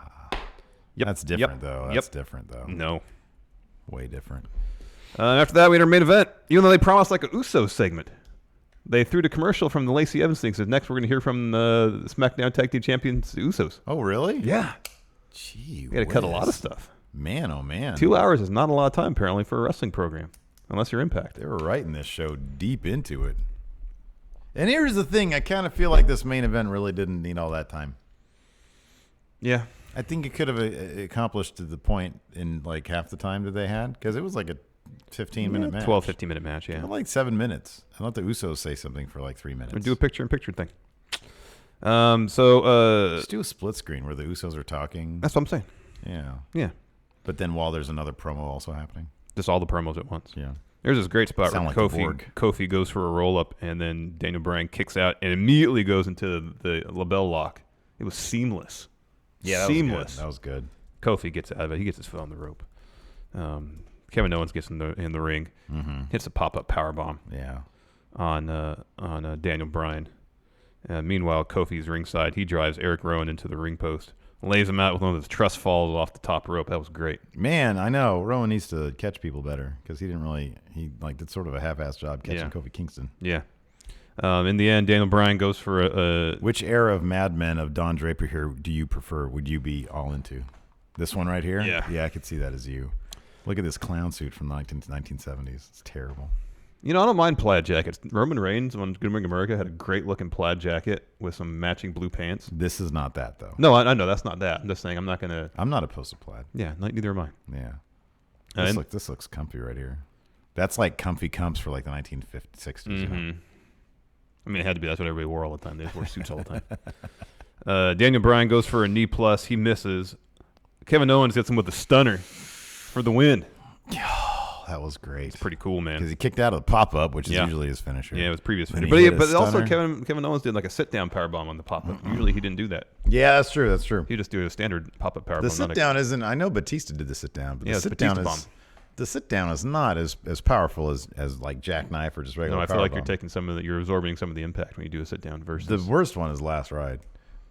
Yep. That's different, Yep. though. Yep. That's different, though. No. Way different. After that, we had our main event. Even though they promised like a Uso segment, they threw the commercial from the Lacey Evans thing. Says next we're going to hear from the SmackDown Tag Team Champions, the Usos. Oh, really? Yeah. Gee We had to cut a lot of whiz. stuff. Man, oh, man. 2 hours is not a lot of time, apparently, for a wrestling program, unless you're Impact. They were writing this show deep into it. And here's the thing. I kind of feel like this main event really didn't need all that time. Yeah. I think it could have accomplished to the point in like half the time that they had, because it was like a 15-minute match. 12, 15-minute match, yeah. Like 7 minutes. I let the Usos say something for like 3 minutes. Or do a picture-in-picture thing. Just do a split screen where the Usos are talking. That's what I'm saying. Yeah. Yeah. But then while there's another promo also happening. Just all the promos at once. Yeah. There's this great spot Sound where like the Borg. Kofi goes for a roll-up, and then Daniel Bryan kicks out and immediately goes into the label lock. It was seamless. Yeah, seamless. That was good. Kofi gets out of it. He gets his foot on the rope. Kevin Owens gets in the ring, hits a pop-up powerbomb Yeah. on Daniel Bryan. Meanwhile, Kofi's ringside. He drives Eric Rowan into the ring post, lays him out with one of those truss falls off the top rope. That was great. Man, I know. Rowan needs to catch people better because he did sort of a half-ass job catching Kofi Kingston. Yeah. In the end, Daniel Bryan goes for a Which era of Mad Men of Don Draper here do you prefer? Would you be all into? This one right here? Yeah. Yeah, I could see that as you. Look at this clown suit from the 1970s. It's terrible. I don't mind plaid jackets. Roman Reigns on Good Morning America had a great-looking plaid jacket with some matching blue pants. This is not that, though. No, I know that's not that. I'm just saying I'm not going to... I'm not opposed to plaid. Yeah, neither am I. Yeah. This looks comfy right here. That's like comfy comps for like the 1960s. You know? I mean, it had to be. That's what everybody wore all the time. They just wore suits all the time. Daniel Bryan goes for a knee plus. He misses. Kevin Owens gets him with a stunner for the win. Oh, that was great. It's pretty cool, man. Because he kicked out of the pop-up, which is usually his finisher. Yeah, it was previous Then finisher. he hit a But also stunner. Kevin Owens did like a sit-down powerbomb on the pop-up. Usually he didn't do that. Yeah, that's true. That's true. He just do a standard pop-up powerbomb. The sit-down isn't... I know Batista did the sit-down, but Yeah, the it's a sit-down Batista is... bomb. The sit-down is not as powerful as like jackknife or just regular No, I feel like powerbomb. you're taking you're absorbing some of the impact when you do a sit-down versus... The worst one is Last Ride.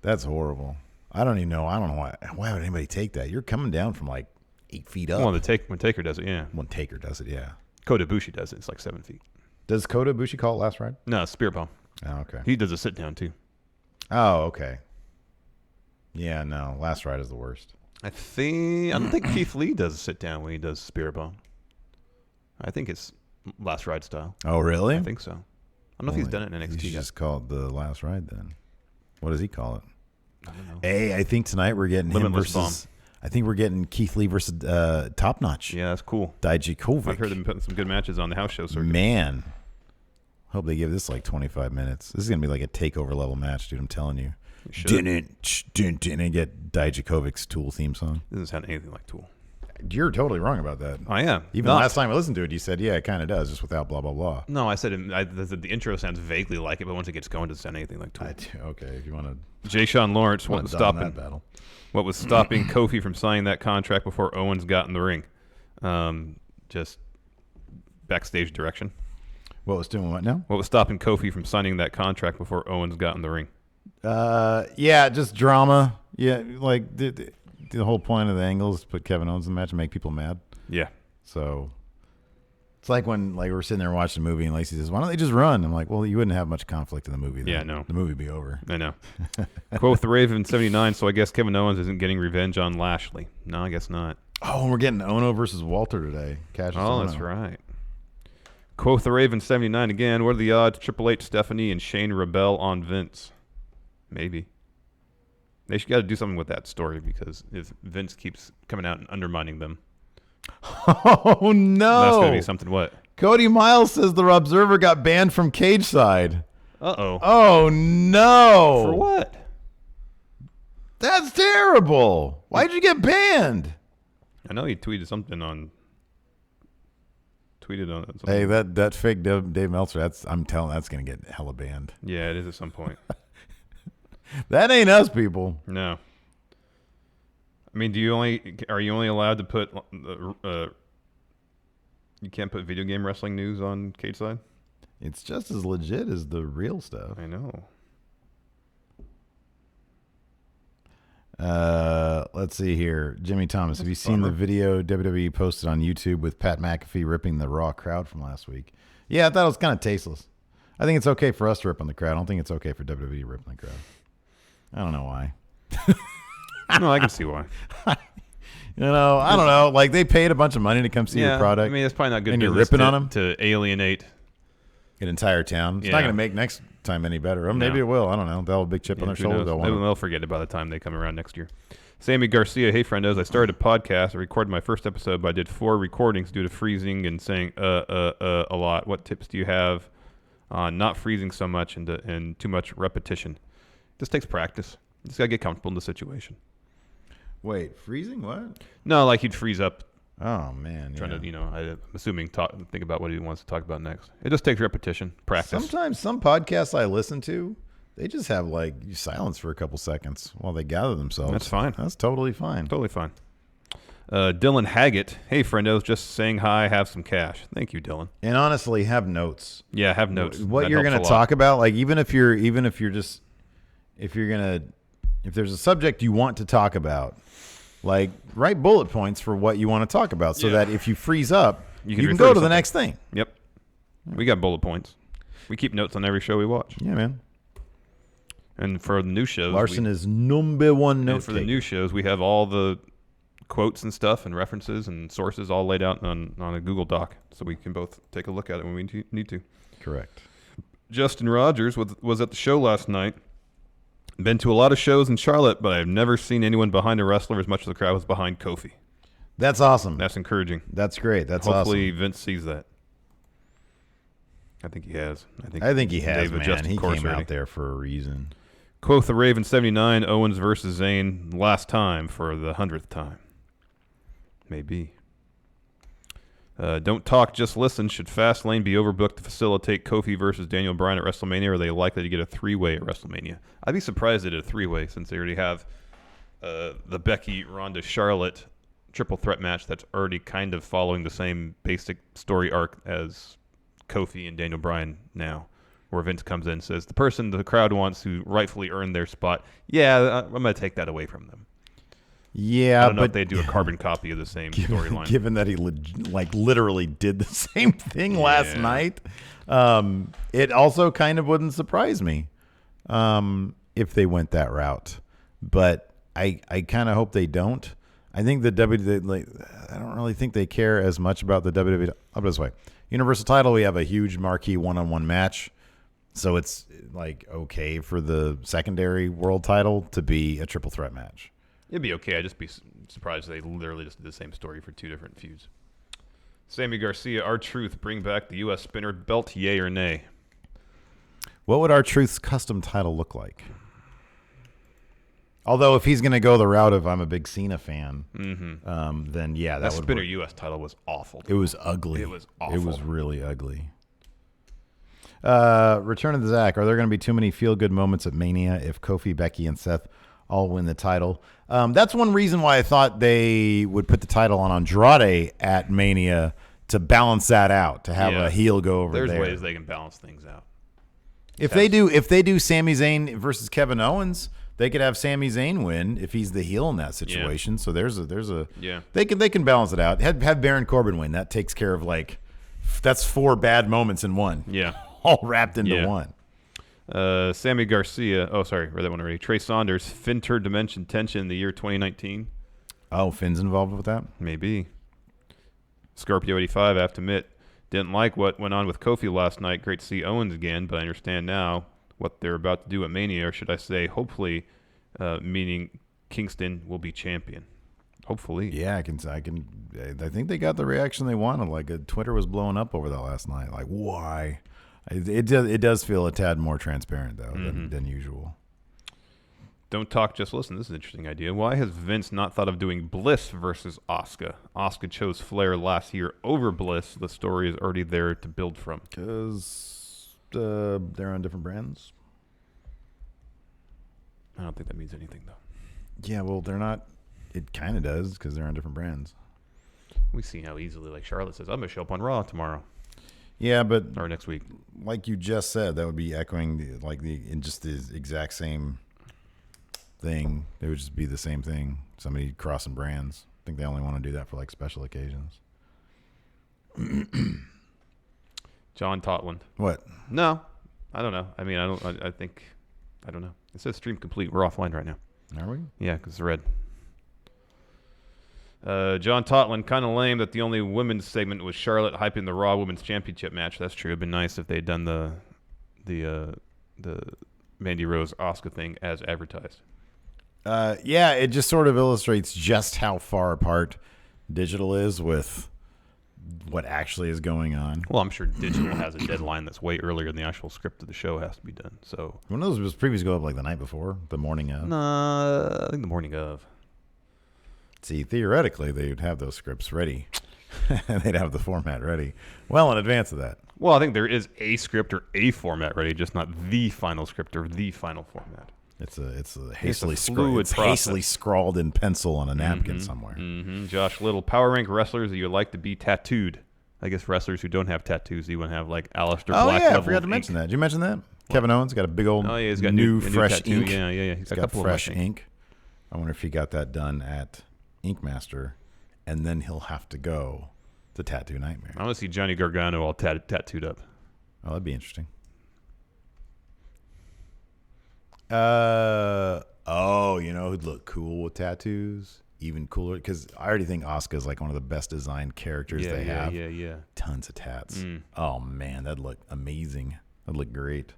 That's horrible. I don't even know. I don't know why would anybody take that? You're coming down from like 8 feet up. Well, when Taker does it, yeah. When Taker does it, yeah. Kota Ibushi does it. It's like 7 feet. Does Kota Ibushi call it Last Ride? No, it's Spirit Bomb. Oh, okay. He does a sit-down, too. Oh, okay. Yeah, no. Last Ride is the worst. I don't think Keith Lee does a sit-down when he does Spirit Bomb. I think it's Last Ride style. Oh, really? I think so. I don't know if he's done it in NXT He should yet. just call it the Last Ride then. What does he call it? I don't know. Hey, I think tonight we're getting Limitless him versus... I think we're getting Keith Lee versus Top Notch. Yeah, that's cool. Dijakovic. I've heard them putting some good matches on the house show circuit. Man. Hope they give this like 25 minutes. This is going to be like a takeover level match, dude. I'm telling you. Didn't get Dijakovic's Tool theme song. Doesn't sound anything like Tool. You're totally wrong about that. I am. Even last time I listened to it, you said, yeah, it kind of does, just without blah, blah, blah. No, I said the intro sounds vaguely like it, but once it gets going, it doesn't sound anything like Tool. Okay, if you want to... Jay Sean Lawrence wasn't stopping that battle. What was stopping Kofi from signing that contract before Owens got in the ring? Just backstage direction. What was doing what now? What was stopping Kofi from signing that contract before Owens got in the ring? Yeah, just drama. Yeah, like the whole point of the angle is to put Kevin Owens in the match and make people mad. Yeah. So it's like when we're sitting there watching a movie and Lacey says, "Why don't they just run?" I'm like, "Well, you wouldn't have much conflict in the movie. Then. Yeah, no. The movie would be over." I know. Quote the Raven 79. So I guess Kevin Owens isn't getting revenge on Lashley. No, I guess not. Oh, and we're getting Ono versus Walter today. Cassius Oh, Ono. that's right. Quoth the Raven 79 again. What are the odds? Triple H, Stephanie, and Shane rebel on Vince? Maybe. They should got to do something with that story because if Vince keeps coming out and undermining them, Oh no! that's gonna be something. What? Cody Miles says the Observer got banned from Cage Side. Uh-oh. Oh no! For what? That's terrible. Why'd you get banned? I know he tweeted something on. Something. Hey, that fake Dave Meltzer. I'm telling, that's gonna get hella banned. Yeah, it is at some point. That ain't us, people. No. I mean, are you only allowed to put you can't put video game wrestling news on Cage Side? It's just as legit as the real stuff. I know. Let's see here. Jimmy Thomas, have you seen the video WWE posted on YouTube with Pat McAfee ripping the Raw crowd from last week? Yeah, I thought it was kind of tasteless. I think it's okay for us to rip on the crowd. I don't think it's okay for WWE to rip on the crowd. I don't know why. No, I can see why. I don't know. Like, they paid a bunch of money to come see your product. I mean, it's probably not good and you're business ripping on them to alienate an entire town. It's not going to make next time any better. Or maybe it will. I don't know. They'll have a big chip on their shoulder. They'll forget it by the time they come around next year. Sammy Garcia, hey friendos, I started a podcast. I recorded my first episode, but I did 4 recordings due to freezing and saying a lot. What tips do you have on not freezing so much and too much repetition? This takes practice. You just got to get comfortable in the situation. Wait, freezing? What? No, like he'd freeze up. Oh, man. Trying to, I'm assuming, think about what he wants to talk about next. It just takes repetition, practice. Sometimes some podcasts I listen to, they just have like silence for a couple seconds while they gather themselves. That's fine. That's totally fine. Totally fine. Dylan Haggett, hey friendos, just saying hi, have some cash. Thank you, Dylan. And honestly, have notes. Yeah, have notes. What you're going to talk about, like if there's a subject you want to talk about, like write bullet points for what you want to talk about so that if you freeze up, you can go to the next thing. Yep. We got bullet points. We keep notes on every show we watch. Yeah, man. And for the new shows, Larson is number one note. And for the new shows, we have all the quotes and stuff and references and sources all laid out on a Google Doc, so we can both take a look at it when we need to. Correct. Justin Rogers was at the show last night. Been to a lot of shows in Charlotte, but I've never seen anyone behind a wrestler as much as the crowd was behind Kofi. That's awesome. That's encouraging. That's great. That's Hopefully awesome. Vince sees that. I think he has. I think he has, Dave man. He came already. out there for a reason. Quoth the Raven 79, Owens versus Zayn last time for the 100th time. Maybe. Don't talk, just listen. Should Fastlane be overbooked to facilitate Kofi versus Daniel Bryan at WrestleMania, or are they likely to get a 3-way at WrestleMania? I'd be surprised they did a 3-way since they already have the Becky, Ronda, Charlotte triple threat match that's already kind of following the same basic story arc as Kofi and Daniel Bryan now, where Vince comes in and says, the person the crowd wants who rightfully earned their spot, I'm going to take that away from them. Yeah, I don't know if they do a carbon copy of the same storyline. Given that he literally did the same thing last night, it also kind of wouldn't surprise me if they went that route. But I kind of hope they don't. I think I don't really think they care as much about the WWE. I'll put it this way: Universal title, we have a huge marquee one-on-one match, so it's like okay for the secondary world title to be a triple threat match. It'd be okay. I'd just be surprised they literally just did the same story for 2 different feuds. Sammy Garcia, R-Truth, bring back the U.S. spinner belt, yay or nay? What would R-Truth's custom title look like? Although if he's going to go the route of I'm a big Cena fan, then yeah, that would spinner work. U.S. title was awful. It was ugly. It was awful. It was really ugly. Return of the Zach. Are there going to be too many feel-good moments at Mania if Kofi, Becky, and Seth all win the title? That's one reason why I thought they would put the title on Andrade at Mania to balance that out, to have a heel go over there. There's ways they can balance things out. If they do Sami Zayn versus Kevin Owens, they could have Sami Zayn win if he's the heel in that situation. Yeah. So there's a they can balance it out. Have Baron Corbin win. That takes care of that's 4 bad moments in one. Yeah, all wrapped into one. Sammy Garcia. Oh, sorry, read that one already. Trey Saunders, Finter Dimension Tension in the year 2019. Oh, Finn's involved with that? Maybe. Scorpio 85, I have to admit, Didn't like what went on with Kofi last night. Great to see Owens again, but I understand now what they're about to do at Mania, or should I say, hopefully, meaning Kingston will be champion. Hopefully. Yeah, I think they got the reaction they wanted. Like, Twitter was blowing up over that last night. Like, why? It does feel a tad more transparent, though, than usual. Don't talk, just listen. This is an interesting idea. Why has Vince not thought of doing Bliss versus Asuka? Asuka chose Flair last year over Bliss. The story is already there to build from. Because they're on different brands? I don't think that means anything, though. Yeah, well, they're not. It kind of does because they're on different brands. We see how easily, like Charlotte says, I'm going to show up on Raw tomorrow. Yeah, but or next week. Like you just said, that would be echoing in just the exact same thing. It would just be the same thing. Somebody crossing brands. I think they only want to do that for like special occasions. John Totland. What? No, I don't know. I mean, I think, I don't know. It says stream complete. We're offline right now. Are we? Yeah, because it's red. John Totland, kind of lame that the only women's segment was Charlotte hyping the Raw Women's Championship match. That's true. It'd been nice if they'd done the Mandy Rose Asuka thing as advertised. Yeah, it just sort of illustrates just how far apart digital is with what actually is going on. Well, I'm sure digital has a deadline that's way earlier than the actual script of the show has to be done. So one of those was previously go up like the night before, the morning of. I think the morning of. See, theoretically, they'd have those scripts ready. They'd have the format ready well in advance of that. Well, I think there is a script or a format ready, just not the final script or the final format. It's a hastily scrawled in pencil on a napkin somewhere. Mm-hmm. Josh Little, power rank wrestlers that you like to be tattooed. I guess wrestlers who don't have tattoos, you want to have like Aleister Black. Oh yeah, I forgot to mention that. Did you mention that? What? Kevin Owens got a big old he's got new fresh tattoo. ink. Yeah. He's got fresh ink. I wonder if he got that done at Ink Master, and then he'll have to go to Tattoo Nightmare. I want to see Johnny Gargano all tattooed up. Oh, that'd be interesting. You know who'd look cool with tattoos? Even cooler, because I already think Asuka's like one of the best designed characters they have. Yeah. Tons of tats. Oh, man, that'd look amazing. That'd look great.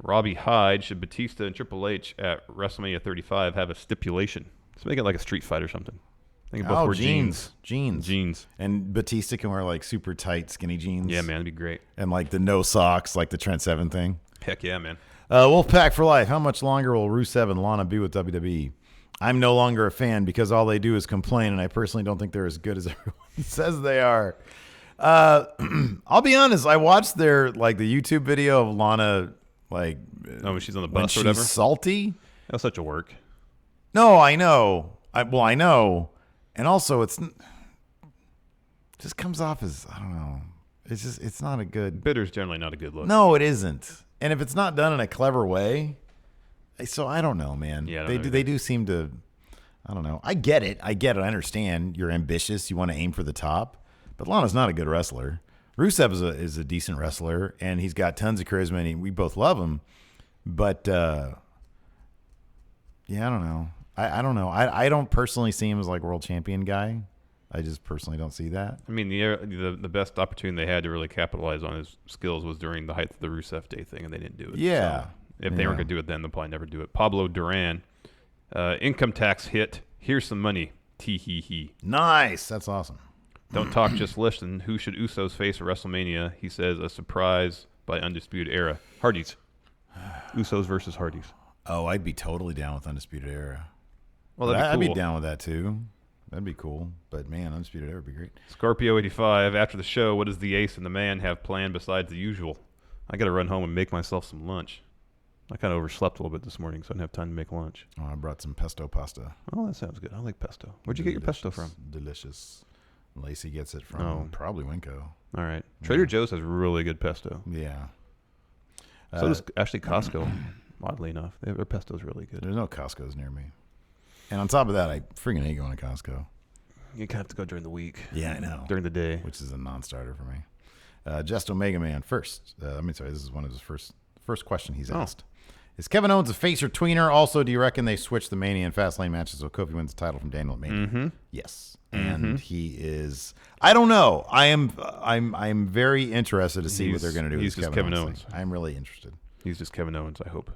Robbie Hyde, should Batista and Triple H at WrestleMania 35 have a stipulation? Let's make it like a street fight or something. I think both wear jeans. Jeans. And Batista can wear like super tight skinny jeans. Yeah, man, that'd be great. And like the no socks, like the Trent Seven thing. Heck yeah, man. Wolfpack for life. How much longer will Rusev and Lana be with WWE? I'm no longer a fan because all they do is complain, and I personally don't think they're as good as everyone says they are. I'll be honest. I watched their the YouTube video of Lana when she's on the bus or she's whatever. Salty. That was such a work. No, I know. I know. And also, it just comes off as, I don't know. It's not a good. Bitter's generally not a good look. No, it isn't. And if it's not done in a clever way, so I don't know, man. Yeah, they do seem to. I don't know. I get it. I understand. You're ambitious. You want to aim for the top. But Lana's not a good wrestler. Rusev is a decent wrestler, and he's got tons of charisma, and we both love him. But yeah, I don't know. I don't know. I don't personally see him as like world champion guy. I just personally don't see that. I mean, the best opportunity they had to really capitalize on his skills was during the height of the Rusev Day thing, and they didn't do it. Yeah. So if they weren't going to do it then, they'll probably never do it. Pablo Duran, income tax hit. Here's some money. Tee-hee-hee. Nice. That's awesome. Don't talk, just listen. Who should Usos face at WrestleMania? He says a surprise by Undisputed Era. Hardys. Usos versus Hardys. Oh, I'd be totally down with Undisputed Era. Well, that'd be cool. I'd be down with that too. That'd be cool. But man, Undisputed Era would be great. Scorpio 85. After the show, what does the Ace and the Man have planned besides the usual? I got to run home and make myself some lunch. I kind of overslept a little bit this morning, so I didn't have time to make lunch. Oh, I brought some pesto pasta. Oh, that sounds good. I like pesto. Where'd you get your pesto from? Delicious. Lacey gets it from probably Winco. All right. Trader Joe's has really good pesto. Yeah. So does actually Costco, oddly enough. Their pesto's really good. There's no Costco's near me. And on top of that, I freaking hate going to Costco. You kind of have to go during the week. Yeah, I know. During the day. Which is a non-starter for me. Just Omega Man first. This is one of his first question he's asked. Is Kevin Owens a face or tweener? Also, do you reckon they switch the Mania and Fastlane matches so Kofi wins the title from Daniel at Mania? Mm-hmm. Yes. And he is. I don't know. I'm very interested to see what they're going to do. He's with just Kevin Owens. I'm really interested. He's just Kevin Owens, I hope.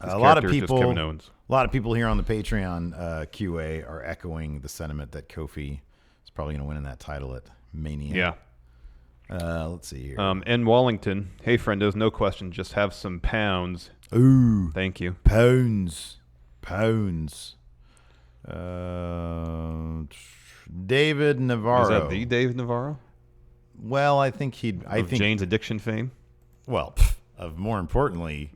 A lot of character is just people. Kevin Owens. A lot of people here on the Patreon QA are echoing the sentiment that Kofi is probably going to win in that title at Mania. Yeah. Let's see here. N. Wallington. Hey, friendos, no question. Just have some pounds. Ooh. Thank you. Pounds. David Navarro. Is that the David Navarro? Well, I think Of Jane's Addiction fame? Well, of more importantly,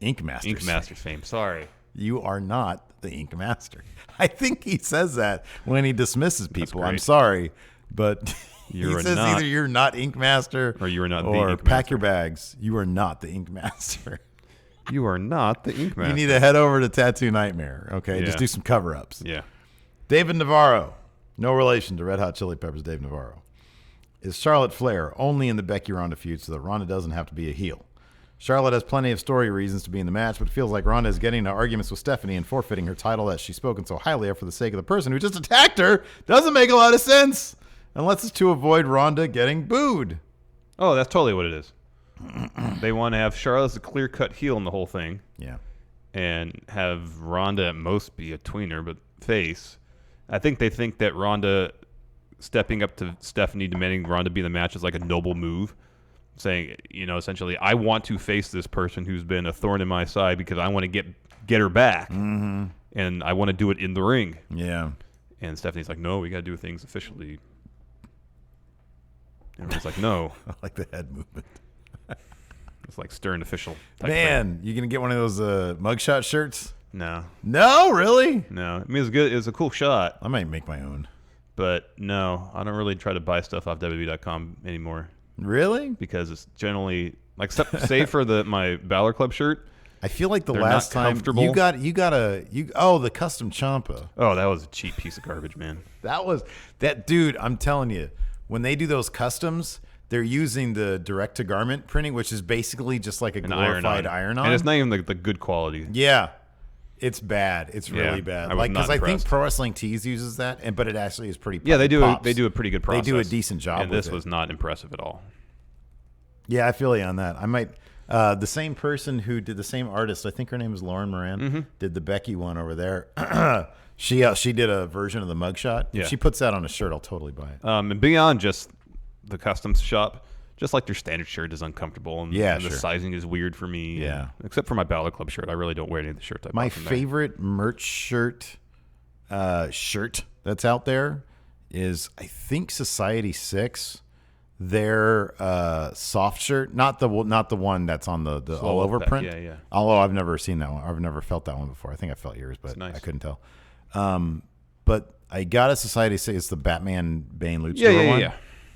Ink Masters. Ink Masters fame. Sorry. You are not the Ink Master. I think he says that when he dismisses people. great. I'm sorry, but he You're says not- either you're not Ink Master Or you are not the or Ink pack Master. your bags. You are not the Ink Master. You are not the Ink Master. You need to head over to Tattoo Nightmare, okay? Yeah. Just do some cover-ups. Yeah. David Navarro, no relation to Red Hot Chili Peppers Dave Navarro. Is Charlotte Flair only in the Becky Ronda feud so that Ronda doesn't have to be a heel? Charlotte has plenty of story reasons to be in the match, but it feels like Ronda is getting into arguments with Stephanie and forfeiting her title that she's spoken so highly of for the sake of the person who just attacked her. Doesn't make a lot of sense unless it's to avoid Ronda getting booed. Oh, that's totally what it is. They want to have Charlotte as a clear-cut heel in the whole thing. Yeah. And have Ronda at most be a tweener, but face. I think they think that Ronda stepping up to Stephanie, demanding Ronda be in the match is like a noble move. Saying, essentially, I want to face this person who's been a thorn in my side because I want to get her back. Mm-hmm. And I want to do it in the ring. Yeah. And Stephanie's like, no, we got to do things officially. And everyone's like, no. I like the head movement. It's like stern official type Man, thing. you going to get one of those mugshot shirts? No. No, really? No. I mean, it's good. It's a cool shot. I might make my own. But no, I don't really try to buy stuff off WWE.com anymore. Really? Because it's generally like save for my Balor Club shirt. I feel like the They're last not time comfortable. you got the custom Champa. Oh, that was a cheap piece of garbage, man. That dude, I'm telling you, when they do those customs, they're using the direct to garment printing, which is basically just like a glorified iron-on. And it's not even the good quality. Yeah. It's bad. It's really bad. I was not I think impressed. Pro Wrestling Tees uses that, but it actually is pretty. Yeah, they do. pops. They do a pretty good process. They do a decent job. And with this it. was not impressive at all. Yeah, I feel you on that. I might. The same person who did the same artist, I think her name is Lauren Moran, did the Becky one over there. She did a version of the mugshot. Yeah. If she puts that on a shirt, I'll totally buy it. And beyond just the customs shop, just like their standard shirt is uncomfortable, and, Yeah, and the sure. sizing is weird for me. Yeah. Except for my Balor Club shirt, I really don't wear any of the shirts. I My bought from there. favorite merch shirt that's out there is, I think, Society 6. Their soft shirt, not the one that's on the all over back, print. yeah. Although I've never seen that one. I've never felt that one before. I think I felt yours, but nice. I couldn't tell. But I got a Society 6. It's the Batman Bane Luchador Yeah. one.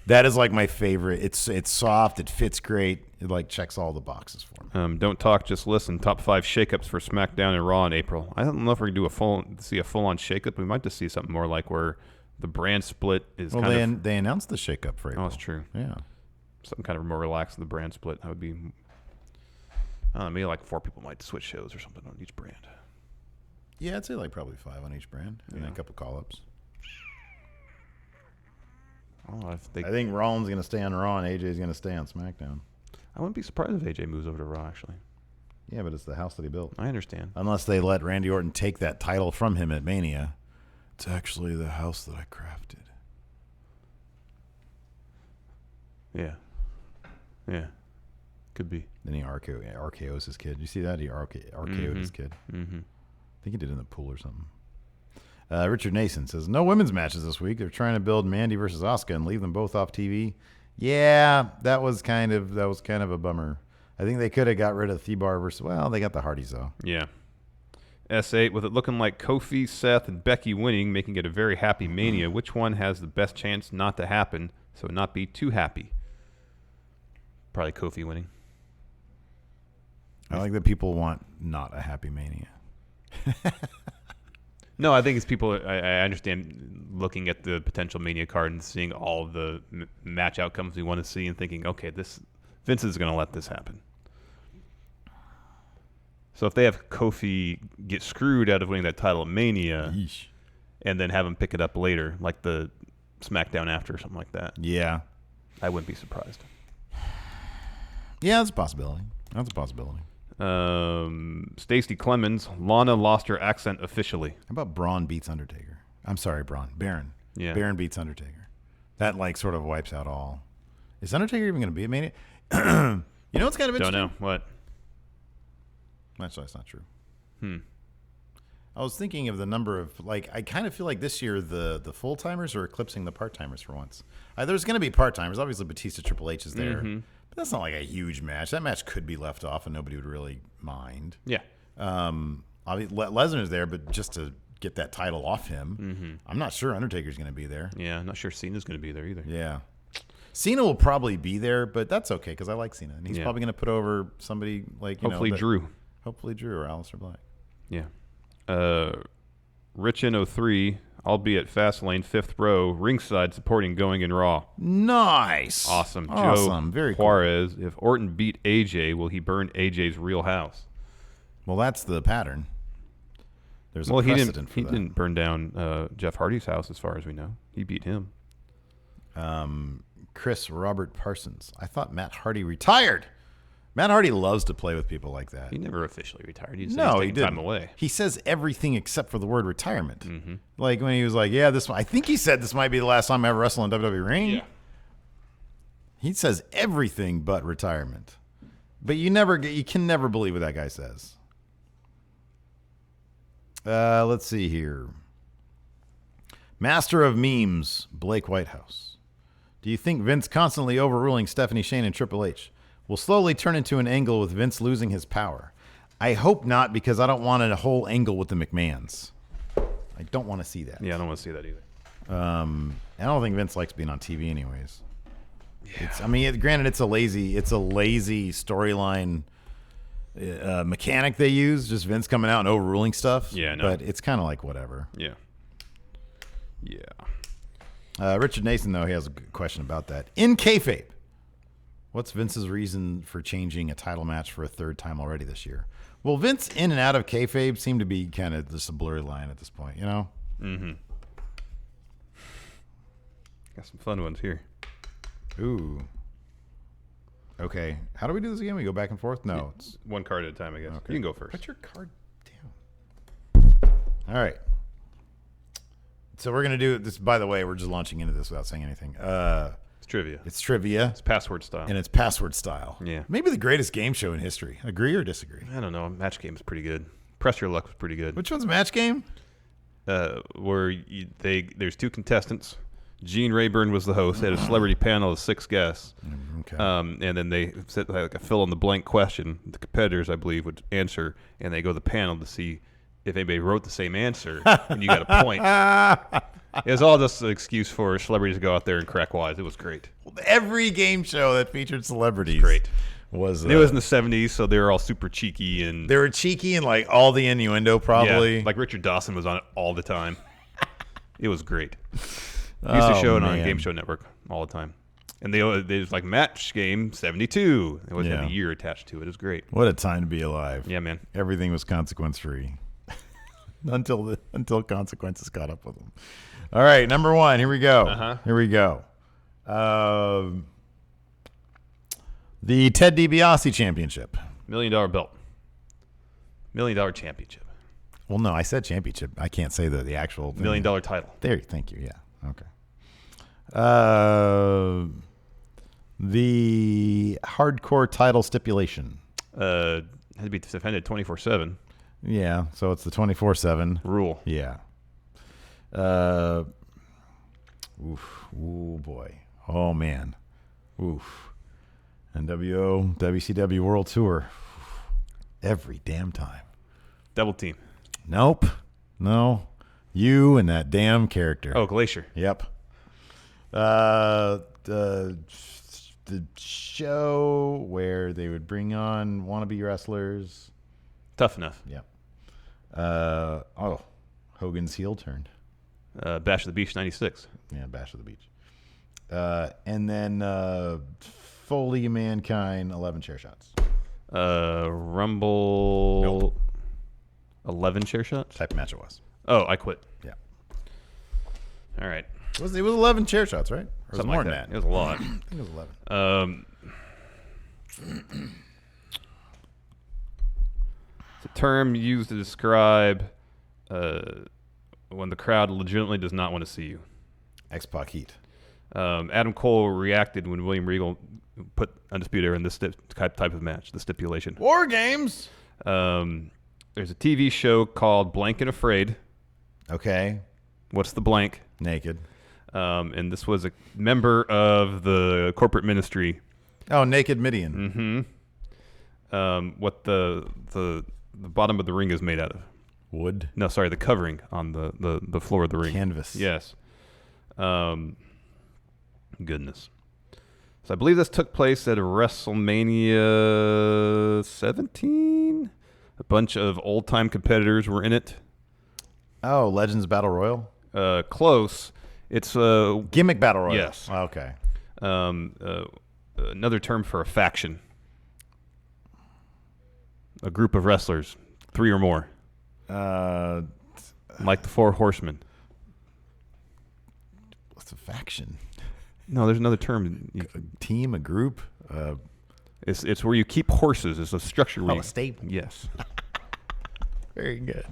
That is like my favorite. It's soft. It fits great. It like checks all the boxes for me. Don't talk, just listen. Top 5 shakeups for SmackDown and Raw in April. I don't know if we're gonna see a full on shakeup. We might just see something more like where the brand split is Well, kind of. they announced the shakeup for April. Oh, that's true. Yeah. Something kind of more relaxed in the brand split. That would be. I don't know, maybe like 4 people might switch shows or something on each brand. Yeah, I'd say like probably 5 on each brand, and then a couple call-ups. Oh, I think Rollins going to stay on Raw and AJ's going to stay on SmackDown. I wouldn't be surprised if AJ moves over to Raw, actually. Yeah, but it's the house that he built. I understand. Unless they let Randy Orton take that title from him at Mania. It's actually the house that I crafted. Yeah. Could be. Then he RKO's his kid. You see that? He RKO'd his kid. Mm-hmm. I think he did it in the pool or something. Richard Nason says, no women's matches this week. They're trying to build Mandy versus Asuka and leave them both off TV. Yeah, that was kind of a bummer. I think they could have got rid of Thebar versus, well, they got the Hardys though. Yeah. S8, with it looking like Kofi, Seth, and Becky winning, making it a very happy Mania, which one has the best chance not to happen, so not be too happy? Probably Kofi winning. I like that people want not a happy Mania. No, I think it's people. I understand looking at the potential Mania card and seeing all of the match outcomes we want to see and thinking, okay, Vince is going to let this happen. So if they have Kofi get screwed out of winning that title at Mania, Yeesh. and then have him pick it up later, like the SmackDown after or something like that, Yeah. I wouldn't be surprised. Yeah, that's a possibility. That's a possibility. Stacey Clemens, Lana lost her accent officially. How about Braun beats Undertaker? I'm sorry, Baron. Yeah. Baron beats Undertaker. That like sort of wipes out all. Is Undertaker even going to be at Mania? You know what's kind of Don't interesting? know. What? Actually, that's not true. I was thinking of the number of, like, I kind of feel like this year the full-timers are eclipsing the part-timers for once. There's going to be part-timers. Obviously, Batista Triple H is there. But that's not like a huge match. That match could be left off and nobody would really mind. Yeah. Lesnar's there, but just to get that title off him. I'm not sure Undertaker's going to be there. Yeah, I'm not sure Cena's going to be there either. Yeah. Cena will probably be there, but that's okay because I like Cena. And he's Yeah. probably going to put over somebody like, Hopefully Drew. Hopefully Drew or Aleister Black. Yeah. Rich in 03, I'll be at Fastlane, 5th row, ringside supporting Going in Raw. Nice. Awesome. Awesome. Joe Very cool. Juarez, if Orton beat AJ, will he burn AJ's real house? Well, that's the pattern. There's a He precedent for he that. didn't burn down Jeff Hardy's house as far as we know. He beat him. Chris Robert Parsons. I thought Matt Hardy retired. Matt Hardy loves to play with people like that. He never officially retired. He just No, he's he taking didn't. time away. He says everything except for the word retirement. Like when he was like, "Yeah, I think he said this might be the last time I ever wrestle in WWE ring." Yeah. He says everything but retirement. But you can never believe what that guy says. Let's see here. Master of memes, Blake Whitehouse. Do you think Vince constantly overruling Stephanie Shane and Triple H will slowly turn into an angle with Vince losing his power? I hope not, because I don't want a whole angle with the McMahons. I don't want to see that. Yeah, I don't want to see that either. I don't think Vince likes being on TV anyways. Yeah. Granted, it's a lazy storyline mechanic they use, just Vince coming out and overruling stuff. Yeah, no. But it's kind of like whatever. Yeah. Yeah. Richard Nason, though, he has a good question about that. In kayfabe, what's Vince's reason for changing a title match for a third time already this year? Well, Vince in and out of kayfabe seem to be kind of just a blurry line at this point, you know? Mm-hmm. Got some fun ones here. Ooh. Okay. How do we do this again? We go back and forth? No. It's One card at a time, I guess. okay. You can go first. Put your card down. All right. So we're going to do this. By the way, we're just launching into this without saying anything. It's trivia. It's trivia. It's password style. And it's password style. Yeah. Maybe the greatest game show in history. Agree or disagree? I don't know. Match game is pretty good. Press Your Luck was pretty good. Which one's match game? Where there's two contestants. Gene Rayburn was the host. They had a celebrity panel of 6 guests. Okay. And then they said like a fill in the blank question. The competitors, I believe, would answer, and they go to the panel to see if anybody wrote the same answer, and you got a point. It was all just an excuse for celebrities to go out there and crack wise. It was great. Every game show that featured celebrities Great. was. It was in the 70s, so they were all super cheeky and They were cheeky and like all the innuendo, probably. yeah, like Richard Dawson was on it all the time. It was great. They used to show it on man. Game Show Network all the time. And they was like match game 72. It was had Yeah. a year attached to it. It was great. What a time to be alive. Yeah, man. Everything was consequence free until consequences caught up with them. All right, number one. Here we go. Uh-huh. Here we go. The Ted DiBiase Championship. $1 million belt. $1 million championship. Well, no, I said championship. I can't say the actual thing. $1 million title. There, thank you. Yeah. Okay. The hardcore title stipulation. Had to be defended 24/7. Yeah, so it's the 24/7 Rule. Yeah. Oof. Ooh, boy. Oh, man. Oof. NWO, WCW World Tour. Every damn time. Double team. Nope. No. You and that damn character. Oh, Glacier. Yep. The show where they would bring on wannabe wrestlers. Tough Enough. Yep. Hogan's heel turn. Bash of the Beach 96. Yeah, Bash of the Beach. And then Foley Mankind 11 chair shots. Rumble. Nope. 11 chair shots. Type of match it was. Oh, I quit. Yeah. All right. It was 11 chair shots, right? Or was it Something more like than that. It was a lot. I think it was 11. It's a term used to describe when the crowd legitimately does not want to see you. X-Pac heat. Adam Cole reacted when William Regal put Undisputed Era in this type of match, the stipulation. War Games. There's a TV show called Blank and Afraid. Okay. What's the blank? Naked. And this was a member of the corporate ministry. Oh, Naked Midian. What the bottom of the ring is made out of. Wood. No, sorry, the covering on the floor of the ring. Canvas. Yes. Goodness. So I believe this took place at WrestleMania 17. A bunch of old-time competitors were in it. Oh, Legends Battle Royal? Close. It's Gimmick Battle Royal. Yes. Oh, okay. Another term for a faction. A group of wrestlers, 3 or more. Like the Four Horsemen. What's a faction? No, there's another term. A team, a group? It's where you keep horses. It's a structure. A stable. Yes. Very good.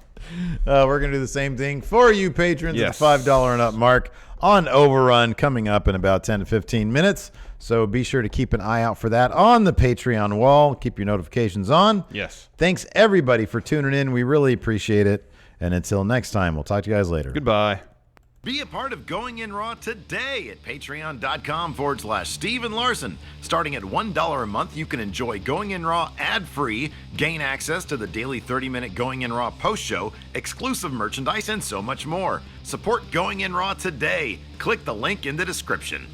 We're going to do the same thing for you patrons Yes. at the $5 and up mark on Overrun coming up in about 10 to 15 minutes. So be sure to keep an eye out for that on the Patreon wall. Keep your notifications on. Yes. Thanks, everybody, for tuning in. We really appreciate it. And until next time, we'll talk to you guys later. Goodbye. Be a part of Going In Raw today at patreon.com/Steven Larson. Starting at $1 a month, you can enjoy Going In Raw ad-free, gain access to the daily 30-minute Going In Raw post show, exclusive merchandise, and so much more. Support Going In Raw today. Click the link in the description.